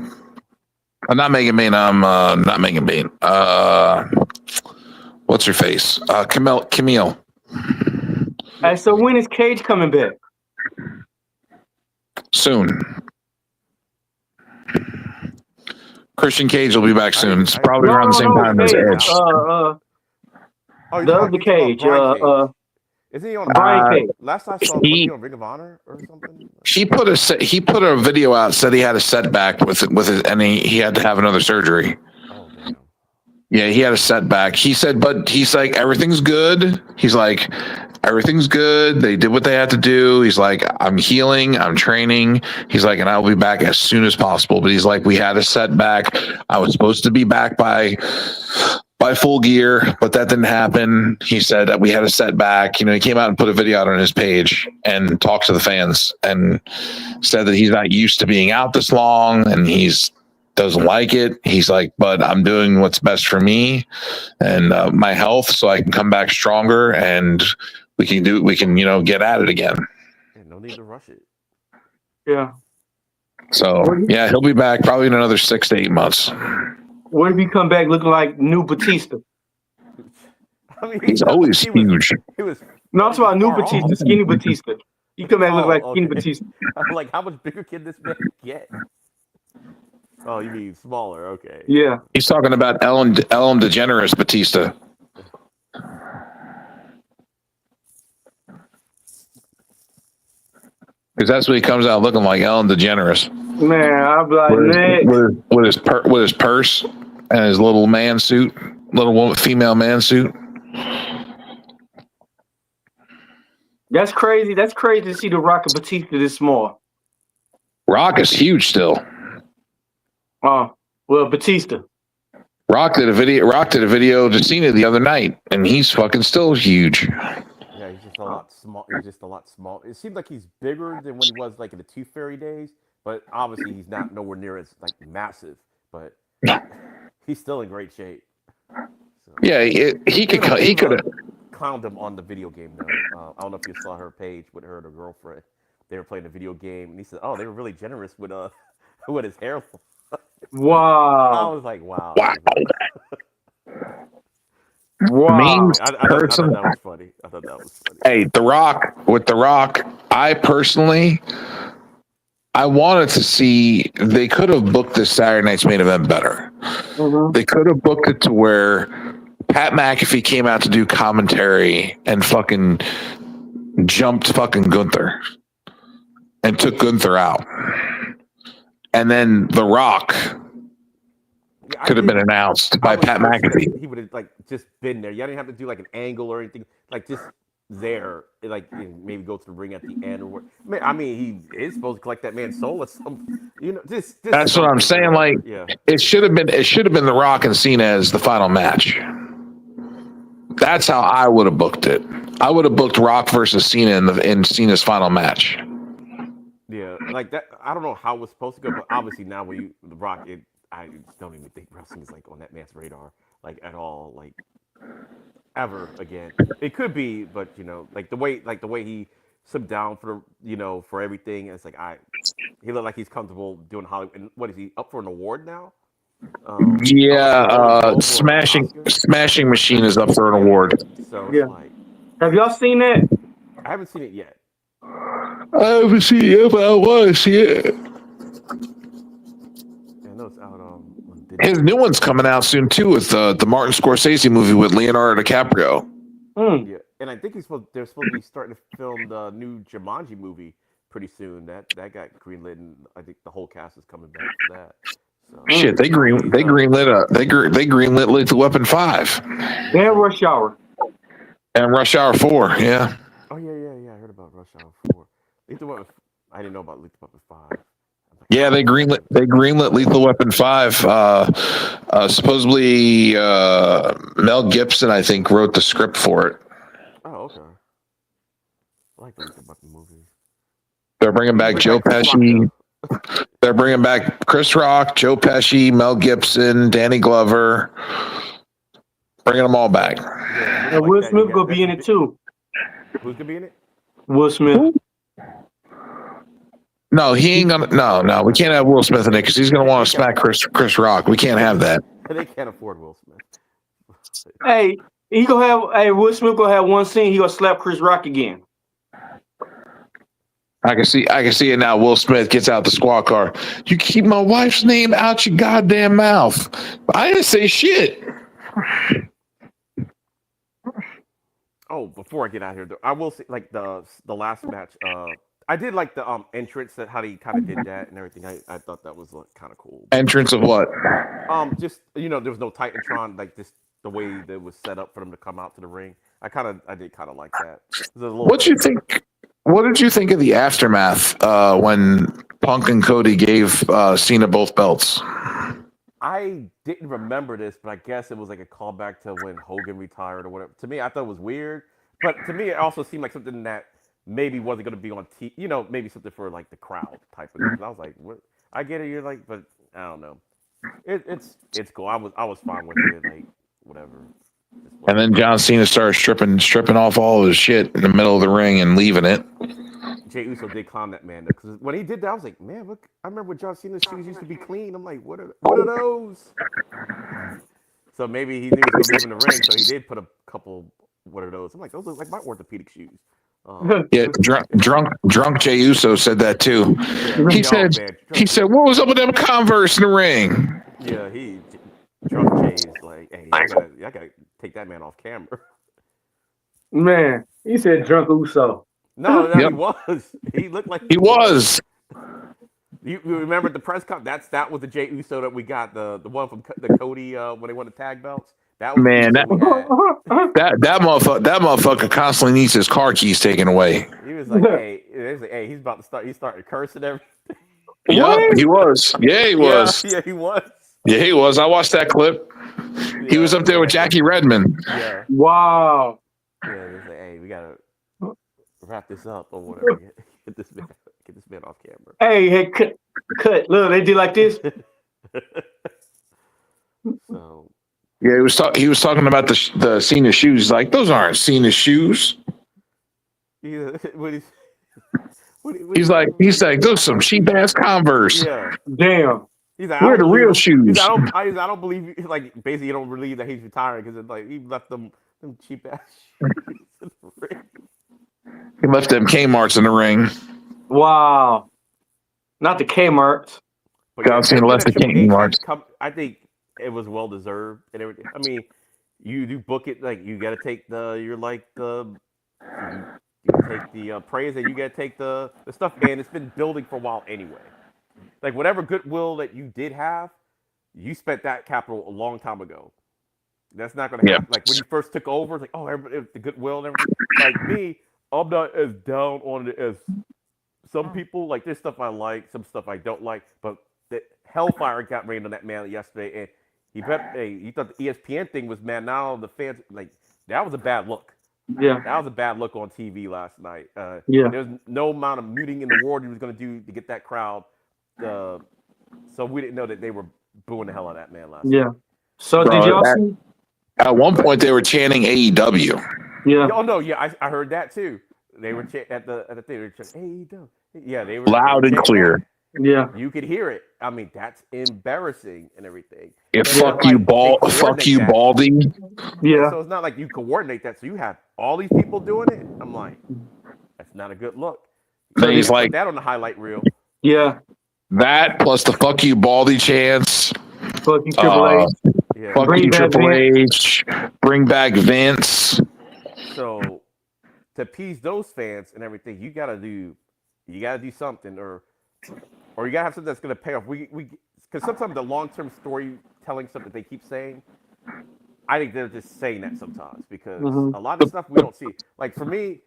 Not Megan Bain. Not Megan Bain. What's her face? Camille. Hey, so when is Cage coming back? Soon. Christian Cage will be back soon. It's probably around the same time as Cage. Edge. Oh, The you're other talking Cage. about Brian Cage. Isn't he on Brian Cage. Last I saw, was he- he on Ring of Honor or something? He put a video out, said he had a setback with his, and he had to have another surgery. Oh damn. Yeah, he had a setback. He said, but he's like, everything's good. He's like, everything's good. They did what they had to do. He's like, I'm healing. I'm training. He's like, and I'll be back as soon as possible. But he's like, we had a setback. I was supposed to be back by full gear, but that didn't happen. He said that we had a setback. You know, he came out and put a video out on his page and talked to the fans and said that he's not used to being out this long and he's doesn't like it. He's like, but I'm doing what's best for me and my health, so I can come back stronger and we can get at it again. Yeah, no need to rush it. Yeah. So yeah, he'll be back probably in another 6 to 8 months. What if he come back looking like new Batista? I mean, He's always huge. He was. No, I'm talking about new far Batista, off. skinny Batista. You come back look like skinny okay. Batista. I'm like, how much bigger can this man get? Oh, you mean smaller? Okay. Yeah. He's talking about Ellen DeGeneres Batista. Because that's what he comes out looking like, Ellen DeGeneres. Man, I'm like, With his purse and his little man suit, female man suit. that's crazy. That's crazy to see the Rock and Batista this small. Rock is huge still. Oh, well, Batista. Rock did a video to Cena the other night, and he's fucking still huge. Yeah, he's just a lot small. He's just a lot small. It seems like he's bigger than when he was like in the Tooth Fairy days, but obviously he's not nowhere near as like massive. But he's still in great shape. So, Yeah, he could have. clowned him on the video game though. I don't know if you saw her page with her and her girlfriend. They were playing a video game, and he said, "Oh, they were really generous with with his hair." I Wow. was like, "Wow." Wow. Memes I thought person. that was funny. I thought that was funny. Hey, The Rock, I personally, I wanted to see, they could have booked this Saturday night's main event better. Mhm. They could have booked it to where Pat McAfee came out to do commentary and fucking jumped fucking Gunther and took Gunther out. And then The Rock Could have been announced by Pat McAfee. He would have like just been there. You didn't have to do like an angle or anything. Like just there, like maybe go to the ring at the end or what. I mean, he is supposed to collect that man's soul or some, just. That's what I'm saying. Like, yeah, it should have been The Rock and Cena as the final match. That's how I would have booked it. I would have booked Rock versus Cena in Cena's final match. Yeah, like that. I don't know how it was supposed to go, but obviously now when The Rock, I don't even think wrestling is like on that man's radar, like at all, like ever again. It could be, but like the way he slipped down for for everything. It's like he looked like he's comfortable doing Hollywood. And what is he up for an award now? Smashing Machine is up for an award. So it's like, have y'all seen that? I haven't seen it yet. I haven't seen it yet, but I want to see it. Yeah, I know it's out on His new one's coming out soon too, with the Martin Scorsese movie with Leonardo DiCaprio. Yeah, and I think they're supposed to be starting to film the new Jumanji movie pretty soon. That got greenlit, and I think the whole cast is coming back for that. So, shit, they greenlit Lethal Weapon 5 and Rush Hour. And Rush Hour 4. Yeah. Oh yeah. I heard about Rush Hour 4. Lethal Weapon. I didn't know about Lethal Weapon 5. Yeah, they greenlit Lethal Weapon 5. Supposedly, Mel Gibson, I think, wrote the script for it. Oh, okay. I like the Lethal Weapon movies. They're bringing back Joe Pesci. They're bringing back Chris Rock, Joe Pesci, Mel Gibson, Danny Glover. Bringing them all back. Yeah, and Will Smith gonna be in it too. Who's gonna be in it? Will Smith. No, he ain't gonna. No, we can't have Will Smith in it because he's gonna want to smack Chris Rock. We can't have that. They can't afford Will Smith. Hey, Will Smith gonna have one scene. He gonna slap Chris Rock again. I can see it now. Will Smith gets out the squad car. You keep my wife's name out your goddamn mouth. I didn't say shit. Oh, before I get out of here, though, I will say like the last match. I did like the entrance, that how he kind of did that and everything. I thought that was like kind of cool. Entrance of what? Just there was no Titantron, like just the way that it was set up for them to come out to the ring. I did kind of like that. What did you think of the aftermath when Punk and Cody gave Cena both belts? I didn't remember this, but I guess it was like a callback to when Hogan retired or whatever. To me, I thought it was weird, but to me, it also seemed like something that maybe wasn't going to be on TV. Maybe something for like the crowd type of thing. I was like, what? I get it. You're like, but I don't know. It's cool. I was fine with it. Like whatever. And then John Cena started stripping off all of his shit in the middle of the ring and leaving it. Jey Uso did clown that man because when he did that, I was like, man, look! I remember when John Cena's shoes used to be clean. I'm like, what are those? So maybe he knew he was going to be in the ring, so he did put a couple. What are those? I'm like, those look like my orthopedic shoes. Yeah, drunk Jey Uso said that too. Yeah, he said, what was up with them Converse in the ring? Yeah, drunk Jey is like, hey, I gotta take that man off camera. Man, he said drunk Uso. No, he was. He looked like he was. You remember the press conference? That was the Jey Uso that we got, the one from the Cody when they won the tag belts. That was that motherfucker constantly needs his car keys taken away. He was like, hey, he's about to start. He started cursing everything. Yeah, he was. Yeah, he was. Yeah, he was. Yeah, he was. I watched that clip. He was up there with Jackie Redmond. Yeah. Wow. Yeah, he was like, hey, we gotta wrap this up or whatever. Get this man off camera. Hey, cut. Look, they did like this. So. Yeah, he was talking about the Cena shoes. He's like, those aren't Cena shoes. Yeah, he's like, those are some cheap ass Converse. Yeah. Damn. He's like, where are the real shoes? I don't believe. Like, basically, you don't believe that he's retiring because it's like he left them cheap ass shoes in the ring. He left them Kmart's in the ring. Wow. Not the Kmart's. I've seen left the Kmart's. I think it was well deserved and everything. I mean, you book it like you got to take you take the praise and you got to take the stuff, and it's been building for a while anyway. Like whatever goodwill that you did have, you spent that capital a long time ago. That's not going to happen. Like when you first took over, it's like, oh, everybody, the goodwill and everything. Like me, I'm not as down on it as some people. Like there's stuff I like, some stuff I don't like. But the hellfire got rained on that man yesterday, and he thought the ESPN thing was mad. Now the fans like that was a bad look. Yeah. That was a bad look on TV last night. Yeah. There's no amount of muting in the world he was going to do to get that crowd. So we didn't know that they were booing the hell out of that man last night. Yeah. So did y'all see? At one point, they were chanting AEW. Yeah. Oh no, yeah, I heard that too. They were at the theater chanting AEW. Yeah, they were Loud and clear. That. Yeah. You could hear it. I mean, that's embarrassing and everything. Yeah, And fuck you, Baldy. Yeah. So it's not like you coordinate that. So you have all these people doing it. I'm like, that's not a good look. Then he's put like that on the highlight reel. Yeah. That plus the fuck you, Baldy chants. Fuck you, Triple H. Yeah. Fuck you, Triple H. Bring back Vince. So to appease those fans and everything, you gotta do something, or you gotta have something that's gonna pay off. Because sometimes the long-term storytelling stuff that they keep saying, I think they're just saying that sometimes because a lot of stuff we don't see. Like for me,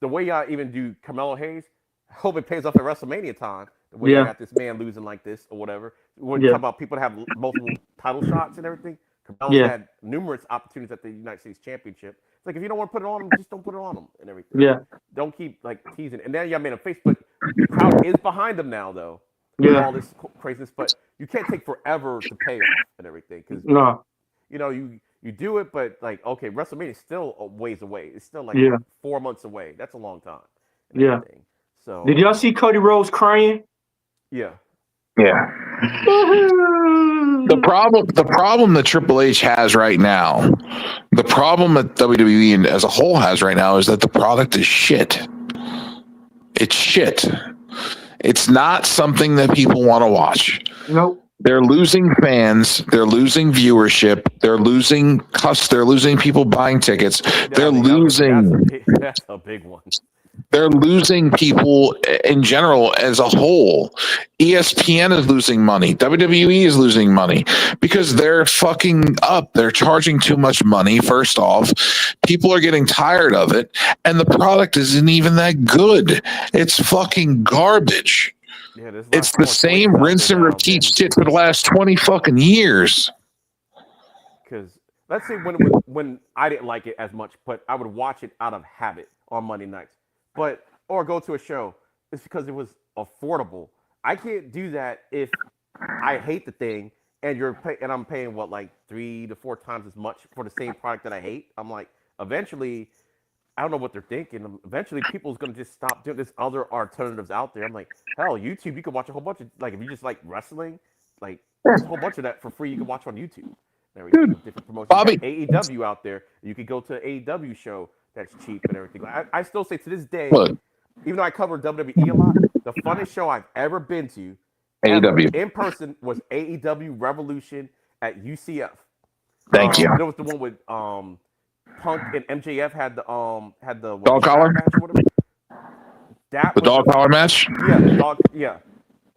the way y'all even do Carmelo Hayes, I hope it pays off at WrestleMania time. The way you got this man losing like this or whatever. When you talk about people that have multiple title shots and everything, Carmelo's had numerous opportunities at the United States Championship. It's like if you don't want to put it on him, just don't put it on him and everything. Yeah. Don't keep like teasing. And then y'all made a Facebook. The crowd is behind them now though. With all this craziness, but you can't take forever to pay off and everything because you know you do it, but like okay, WrestleMania is still a ways away. It's still like 4 months away. That's a long time. Yeah. So did y'all see Cody Rhodes crying? Yeah. Yeah. The problem that Triple H has right now, the problem that WWE and as a whole has right now is that the product is shit. It's shit. It's not something that people want to watch. Nope. They're losing fans. They're losing viewership. They're losing people buying tickets. They're losing. That's a big one. They're losing people in general as a whole. ESPN is losing money. WWE is losing money because they're fucking up. They're charging too much money, first off. People are getting tired of it, and the product isn't even that good. It's fucking garbage. Yeah, it's the same rinse and repeat shit for the last 20 fucking years. Because let's say when I didn't like it as much, but I would watch it out of habit on Monday nights. Or go to a show. It's because it was affordable. I can't do that if I hate the thing and I'm paying what like 3 to 4 times as much for the same product that I hate. I'm like, eventually, I don't know what they're thinking. Eventually, people's gonna just stop doing. There's other alternatives out there. I'm like, hell, YouTube, you can watch a whole bunch of like if you just like wrestling, like there's a whole bunch of that for free. You can watch on YouTube. Dude, different promotions. Bobby. AEW out there. You could go to an AEW show. That's cheap and everything. I still say to this day, even though I cover WWE a lot, the funnest show I've ever been to AEW in person was AEW Revolution at UCF. Thank you. There was the one with Punk and MJF had the dog collar match or whatever. The dog collar match. Yeah.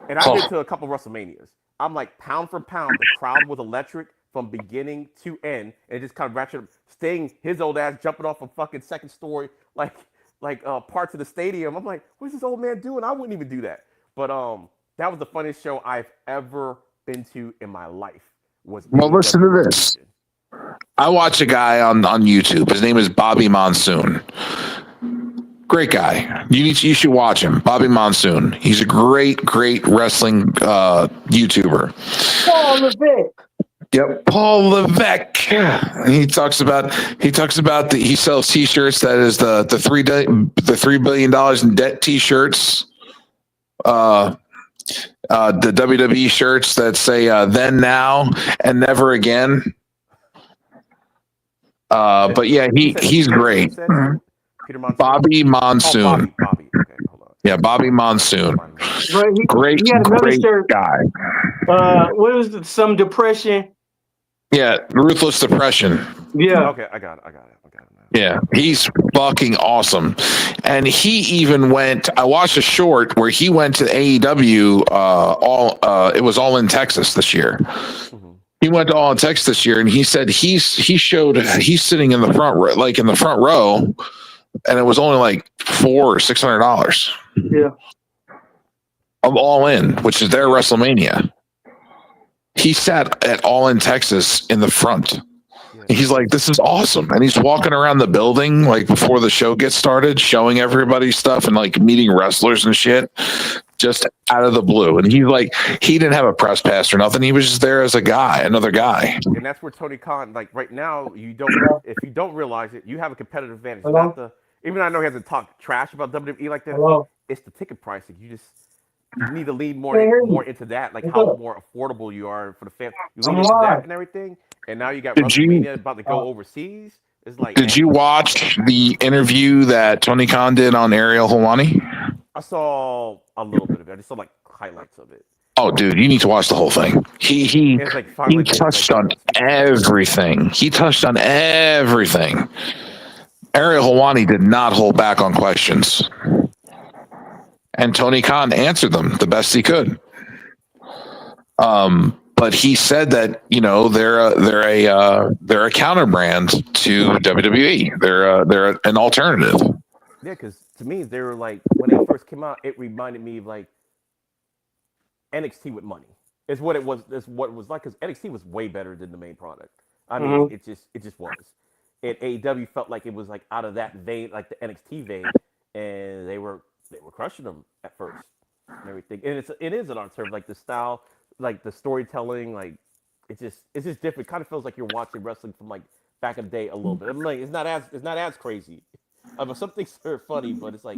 And I've been to a couple of WrestleManias. I'm like pound for pound, the crowd was electric from beginning to end, and it just kind of ratcheted up, staying his old ass jumping off a fucking second story, like parts of the stadium. I'm like, what's this old man doing? I wouldn't even do that. But that was the funniest show I've ever been to in my life. Listen to this. I watch a guy on YouTube. His name is Bobby Monsoon. Great guy. You should watch him. Bobby Monsoon. He's a great wrestling YouTuber. Paul Levesque. Yep, Paul Levesque. He sells T-shirts. That is the $3 billion in debt T-shirts. The WWE shirts that say "Then, Now, and Never Again." But yeah, he's great. Bobby Monsoon. Bobby. Okay, hold on. Yeah, Bobby Monsoon. Great guy. What was some depression? Yeah, Ruthless Depression. Yeah. Okay, I got it. Yeah, he's fucking awesome. And he even went, I watched a short where he went to AEW, it was all in Texas this year. Mm-hmm. He went to All in Texas this year, and he said he's sitting in the front row, like in the front row, and it was only like $400 or $600 Yeah. of All In, which is their WrestleMania. He sat at All in Texas in the front. Yeah. He's like, this is awesome. And he's walking around the building like before the show gets started, showing everybody stuff and like meeting wrestlers and shit just out of the blue. And he's like, he didn't have a press pass or nothing. He was just there as a guy, another guy. And that's where Tony Khan, like right now, if you don't realize it, you have a competitive advantage. Hello? Not the, even though I know he hasn't talked trash about WWE like that, Hello? it's the ticket pricing. You need to lean Hey, hey. more into that, like What's how up? more affordable you are for the fans. You I'm lean into alive. that and everything, and now you got Did you- WrestleMania about to go overseas. It's like, Did you watch the interview that Tony Khan did on Ariel Helwani? I saw a little bit of it. I just saw like highlights of it. Oh, dude, you need to watch the whole thing. He It's like finally touched on everything. He touched on everything. Ariel Helwani did not hold back on questions, and Tony Khan answered them the best he could. But he said that they're a counter brand to WWE. They're an alternative. Yeah, because to me, they were like when they first came out, it reminded me of like NXT with money. It's what it was. It's what it was like because NXT was way better than the main product. I mean, it just was. And AEW felt like it was like out of that vein, like the NXT vein, and they were crushing them at first and everything. And it is an alternative, like the style, like the storytelling, like it's just different. It kind of feels like you're watching wrestling from like back in the day a little bit. I'm like, it's not as crazy. Some things are funny, but it's like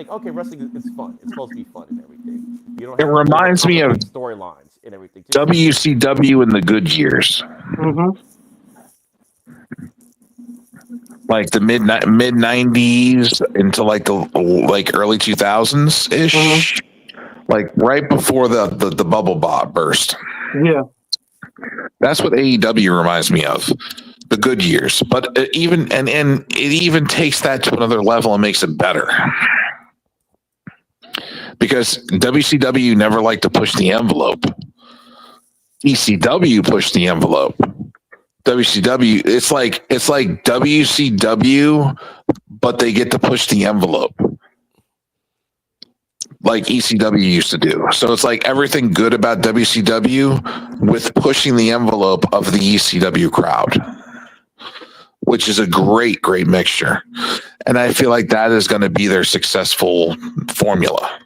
okay, wrestling is fun. It's supposed to be fun and everything. You don't. It Have reminds me of storylines and everything. WCW in the good years, like the mid '90s into like the early 2000s ish, like right before the bubble burst. Yeah. That's what AEW reminds me of. The good years, but it even takes that to another level and makes it better because WCW never liked to push the envelope. ECW pushed the envelope. WCW, it's like WCW, but they get to push the envelope like ECW used to do. So it's like everything good about WCW with pushing the envelope of the ECW crowd, which is a great mixture. And I feel like that is going to be their successful formula.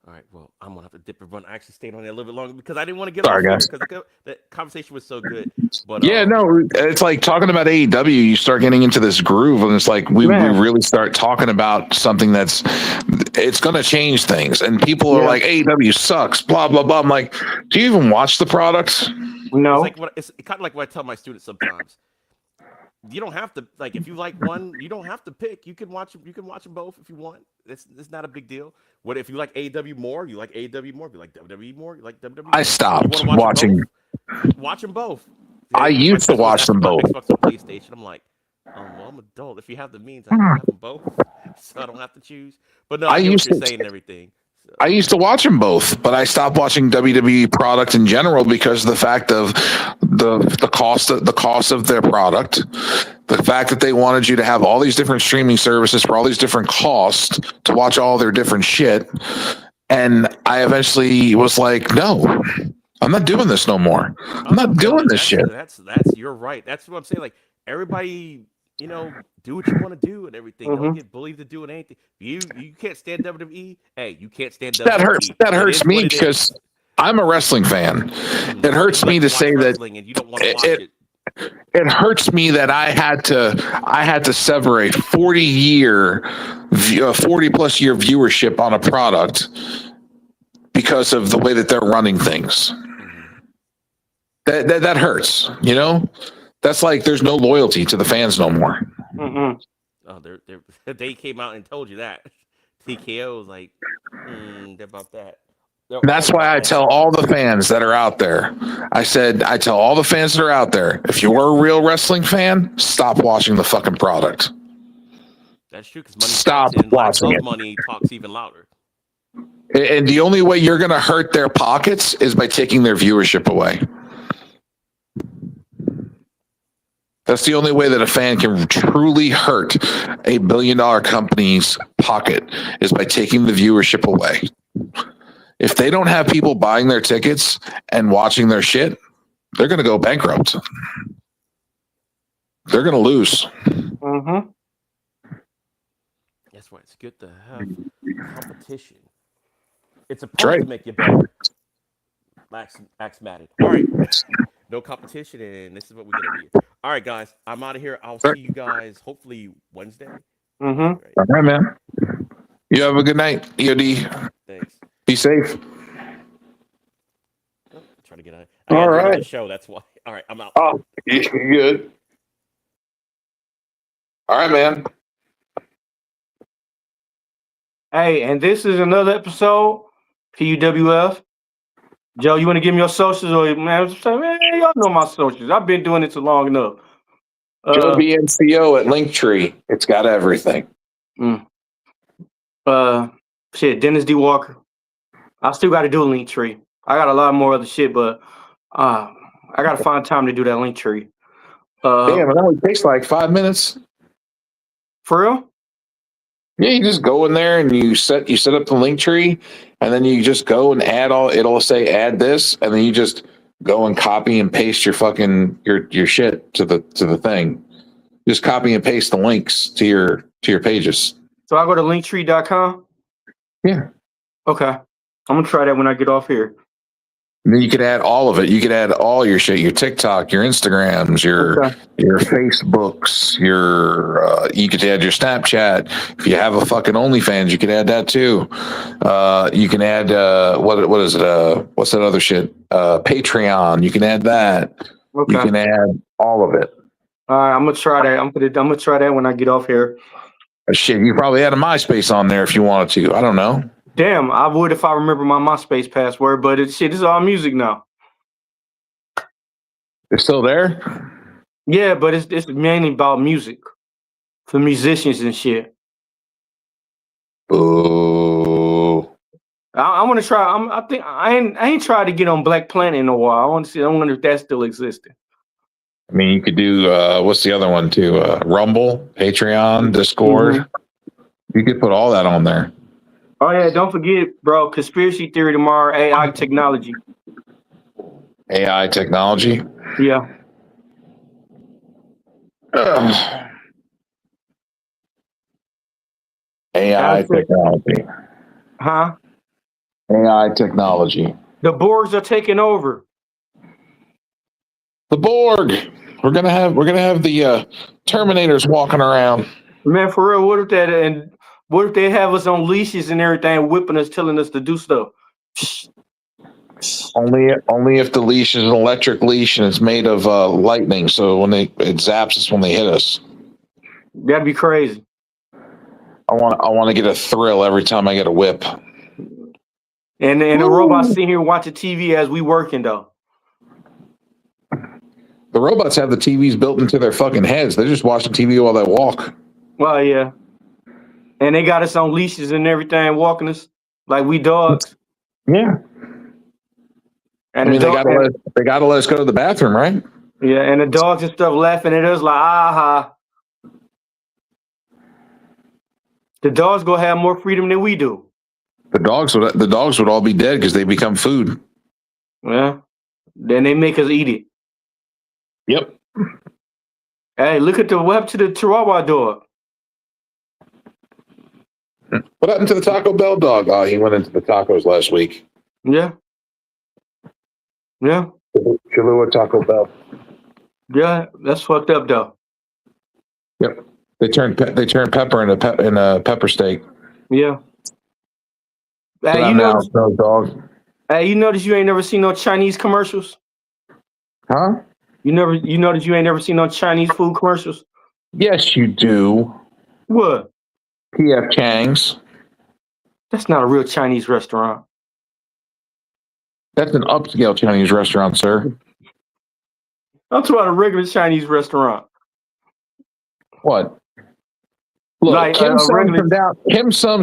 All right, well, I'm gonna have to dip and run. I actually stayed on there a little bit longer because I didn't want to get Sorry, off guys. because the conversation was so good. But Yeah, no, it's like talking about AEW, you start getting into this groove, and it's like we really start talking about something it's going to change things. And people are like, AEW sucks, blah, blah, blah. I'm like, do you even watch the product? No. It's kind of like what I tell my students sometimes. You don't have to if you like one, you don't have to pick. You can watch them both if you want. It's not a big deal. What if you like AEW more? You like AEW more. If you like WWE more, you like WWE. I stopped watching. Watch them both. I used to watch them both. Xbox and PlayStation. I'm like, well, I'm an adult. If you have the means, I can have them both, so I don't have to choose. But no, I get what you're saying and everything. So. I used to watch them both, but I stopped watching WWE product in general because of the fact of the cost of their product, the fact that they wanted you to have all these different streaming services for all these different costs to watch all their different shit, and I eventually was like, no, I'm not doing this no more. I'm not doing this shit. That's you're right. That's what I'm saying. Like everybody, do what you want to do and everything. Don't get bullied to doing anything. You can't stand WWE. Hey, you can't stand WWE. That hurts me because I'm a wrestling fan. It hurts me to say that and you don't want to watch it. It hurts me that I had to sever a 40+ year viewership on a product because of the way that they're running things. That hurts, That's like there's no loyalty to the fans no more. Oh, they came out and told you that. TKO was like, about that. That's why I tell all the fans that are out there. I tell all the fans that are out there, if you're a real wrestling fan, stop watching the fucking product. That's true because money stop talks, and watching it. money talks even louder. And the only way you're going to hurt their pockets is by taking their viewership away. That's the only way that a fan can truly hurt a $1 billion company's pocket is by taking the viewership away. If they don't have people buying their tickets and watching their shit, they're going to go bankrupt. They're going to lose. Mm-hmm. That's why it's good to have competition. It's supposed right. to make you better. Axmatic. All right. No competition, and this is what we're gonna be. All right, guys. I'm out of here. I'll see you guys hopefully Wednesday. Mm-hmm. Right. All right, man. You have a good night, EOD. Thanks. Be safe. Oh, try to get out. I gotta All do right. another show. That's why. All right, I'm out. Oh, you good. All right, man. Hey, and this is another episode, P.U.W.F. Joe, you want to give me your socials? Or, man, y'all know my socials. I've been doing it too long enough. Joe BNCO at Linktree. It's got everything. Shit, Dennis D. Walker. I still got to do a Linktree. I got a lot more other shit, but I got to find time to do that Linktree. Damn, it only takes like 5 minutes. For real? Yeah, you just go in there and you set up the link tree, and then you just go and add all. It'll say add this, and then you just go and copy and paste your fucking your shit to the thing. Just copy and paste the links to your pages. So I go to linktree.com? Yeah. Okay. I'm going to try that when I get off here. And then you could add all of it. You could add all your shit, your TikTok, your Instagrams, your Facebooks, you could add your Snapchat. If you have a fucking OnlyFans, you could add that too. You can add what is it? What's that other shit? Patreon. You can add that. Okay. You can add all of it. All right, I'm gonna try that. I'm gonna try that when I get off here. Shit, you probably had a MySpace on there if you wanted to. I don't know. Damn, I would if I remember my MySpace password, but this is all music now. It's still there? Yeah, but it's mainly about music for musicians and shit. Ooh. I want to try. I ain't tried to get on Black Planet in a while. I want to see. I wonder if that still existing. I mean, you could do what's the other one too? Rumble, Patreon, Discord. Mm-hmm. You could put all that on there. Oh yeah, don't forget, bro. Conspiracy theory tomorrow. AI technology. AI technology. Yeah. AI technology. Huh? AI technology. The Borgs are taking over. The Borg. We're gonna have the Terminators walking around. Man, for real, what if they have us on leashes and everything, whipping us, telling us to do stuff? Only if the leash is an electric leash and it's made of lightning, so when it zaps us when they hit us. That'd be crazy. I want to get a thrill every time I get a whip. And the robots sitting here watching TV as we working though. The robots have the TVs built into their fucking heads. They're just watching TV while they walk. Well, yeah. And they got us on leashes and everything, walking us like we dogs. Yeah. And I mean, they gotta let us go to the bathroom, right? Yeah, and the dogs and stuff laughing at us like, aha. The dogs gonna have more freedom than we do. The dogs would all be dead because they become food. Yeah. Then they make us eat it. Yep. Hey, look at what happened to the Chihuahua dog. What happened to the Taco Bell dog? Oh, he went into the tacos last week. Yeah. Yeah. Cholula Taco Bell. Yeah, that's fucked up though. Yep. They turned pepper in a pepper steak. Yeah. So Hey, dog. Hey, you notice you ain't never seen no Chinese commercials? Huh? You notice you ain't never seen no Chinese food commercials? Yes, you do. What? P.F. Chang's. That's not a real Chinese restaurant. That's an upscale Chinese restaurant, sir. I'm talking about a regular Chinese restaurant. What? Look, Like Kim a Sums regular.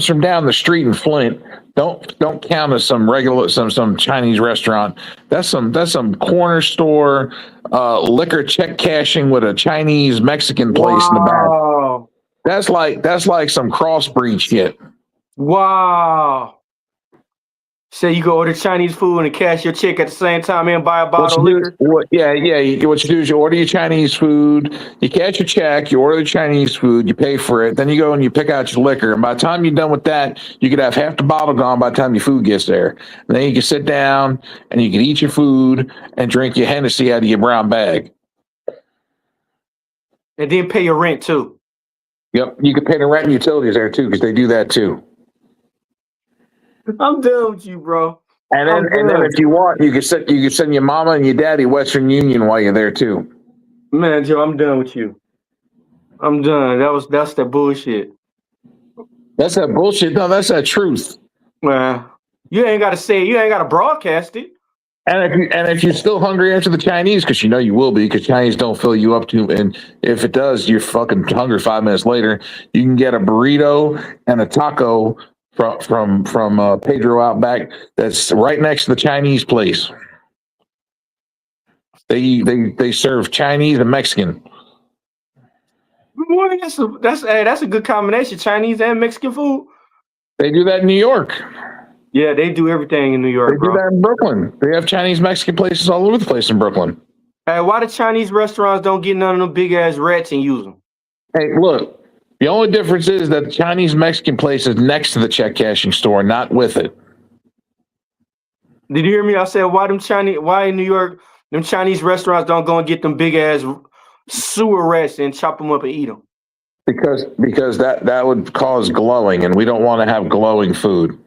from down the street in Flint don't count as some regular some Chinese restaurant. That's some corner store liquor check cashing with a Chinese Mexican place in the back. Wow. That's like some crossbreed shit. Wow. So you go order Chinese food and cash your check at the same time and buy a bottle of liquor? What you do is you order your Chinese food, you cash your check, you order the Chinese food, you pay for it, then you go and you pick out your liquor. And by the time you're done with that, you could have half the bottle gone by the time your food gets there. And then you can sit down and you can eat your food and drink your Hennessy out of your brown bag. And then pay your rent too. Yep, you can pay the rent and utilities there too, because they do that too. I'm done with you, bro. And then if you want, you can send your mama and your daddy Western Union while you're there too. Man, Joe, I'm done with you. I'm done. That's the bullshit. That's that bullshit. No, that's that truth. Man, you ain't gotta say it. You ain't gotta broadcast it. And if you're still hungry after the Chinese, because you know you will be, because Chinese don't fill you up too, and if it does, you're fucking hungry 5 minutes later. You can get a burrito and a taco from Pedro out back. That's right next to the Chinese place. They serve Chinese and Mexican. Boy, that's a good combination. Chinese and Mexican food. They do that in New York. Yeah, they do everything in New York, They do that in Brooklyn. They have Chinese Mexican places all over the place in Brooklyn. Hey, why the Chinese restaurants don't get none of them big ass rats and use them? Hey, look. The only difference is that the Chinese Mexican place is next to the check cashing store, not with it. Did you hear me? I said, why in New York, them Chinese restaurants don't go and get them big ass sewer rats and chop them up and eat them? Because that would cause glowing, and we don't want to have glowing food.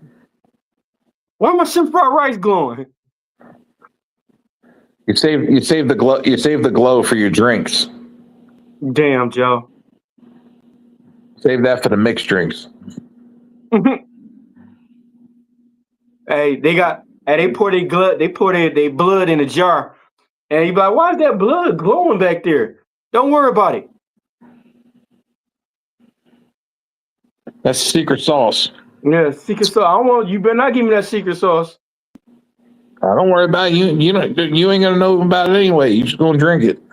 Why my shrimp fried rice glowing? You save the glow for your drinks. Damn, Joe. Save that for the mixed drinks. Hey, they pour their blood in a jar, and you be like, why is that blood glowing back there? Don't worry about it. That's secret sauce. Yeah, secret sauce. You better not give me that secret sauce. Don't worry about it. You ain't gonna know about it anyway. You just gonna drink it.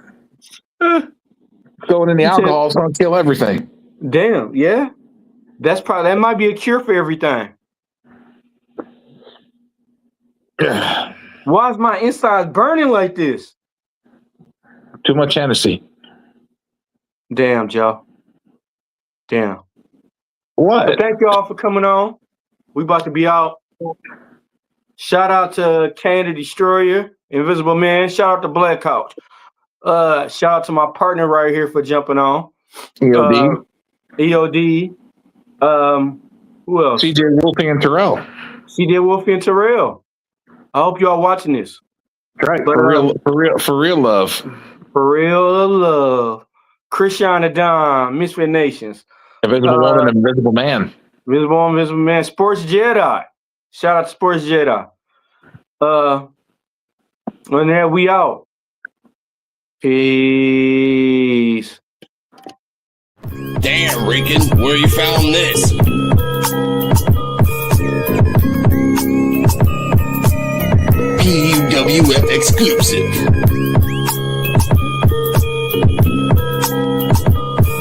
Going in the alcohol is gonna kill everything. Damn, yeah. That might be a cure for everything. Why is my insides burning like this? Too much Hennessy. Damn, Joe. Damn. What? But thank you all for coming on. We about to be out. Shout out to Kane the Destroyer, Invisible Man. Shout out to Black Couch. Shout out to my partner right here for jumping on. EOD. EOD. Who else? CJ Wolfie and Terrell. CJ Wolfie and Terrell. I hope y'all watching this. Right. But, for real love. For real love. Christiana Don, Misfit Nations. Invisible Woman, Invisible Man. Invisible Man. Sports Jedi. Shout out to Sports Jedi. And then we out. Peace. Damn, Rican, where you found this? P.U.W.F exclusive.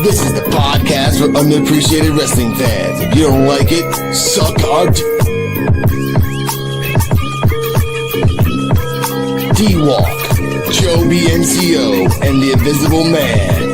This is the podcast for unappreciated wrestling fans. If you don't like it, suck our D-Walk, Joe BNCO, and the Invisible Man.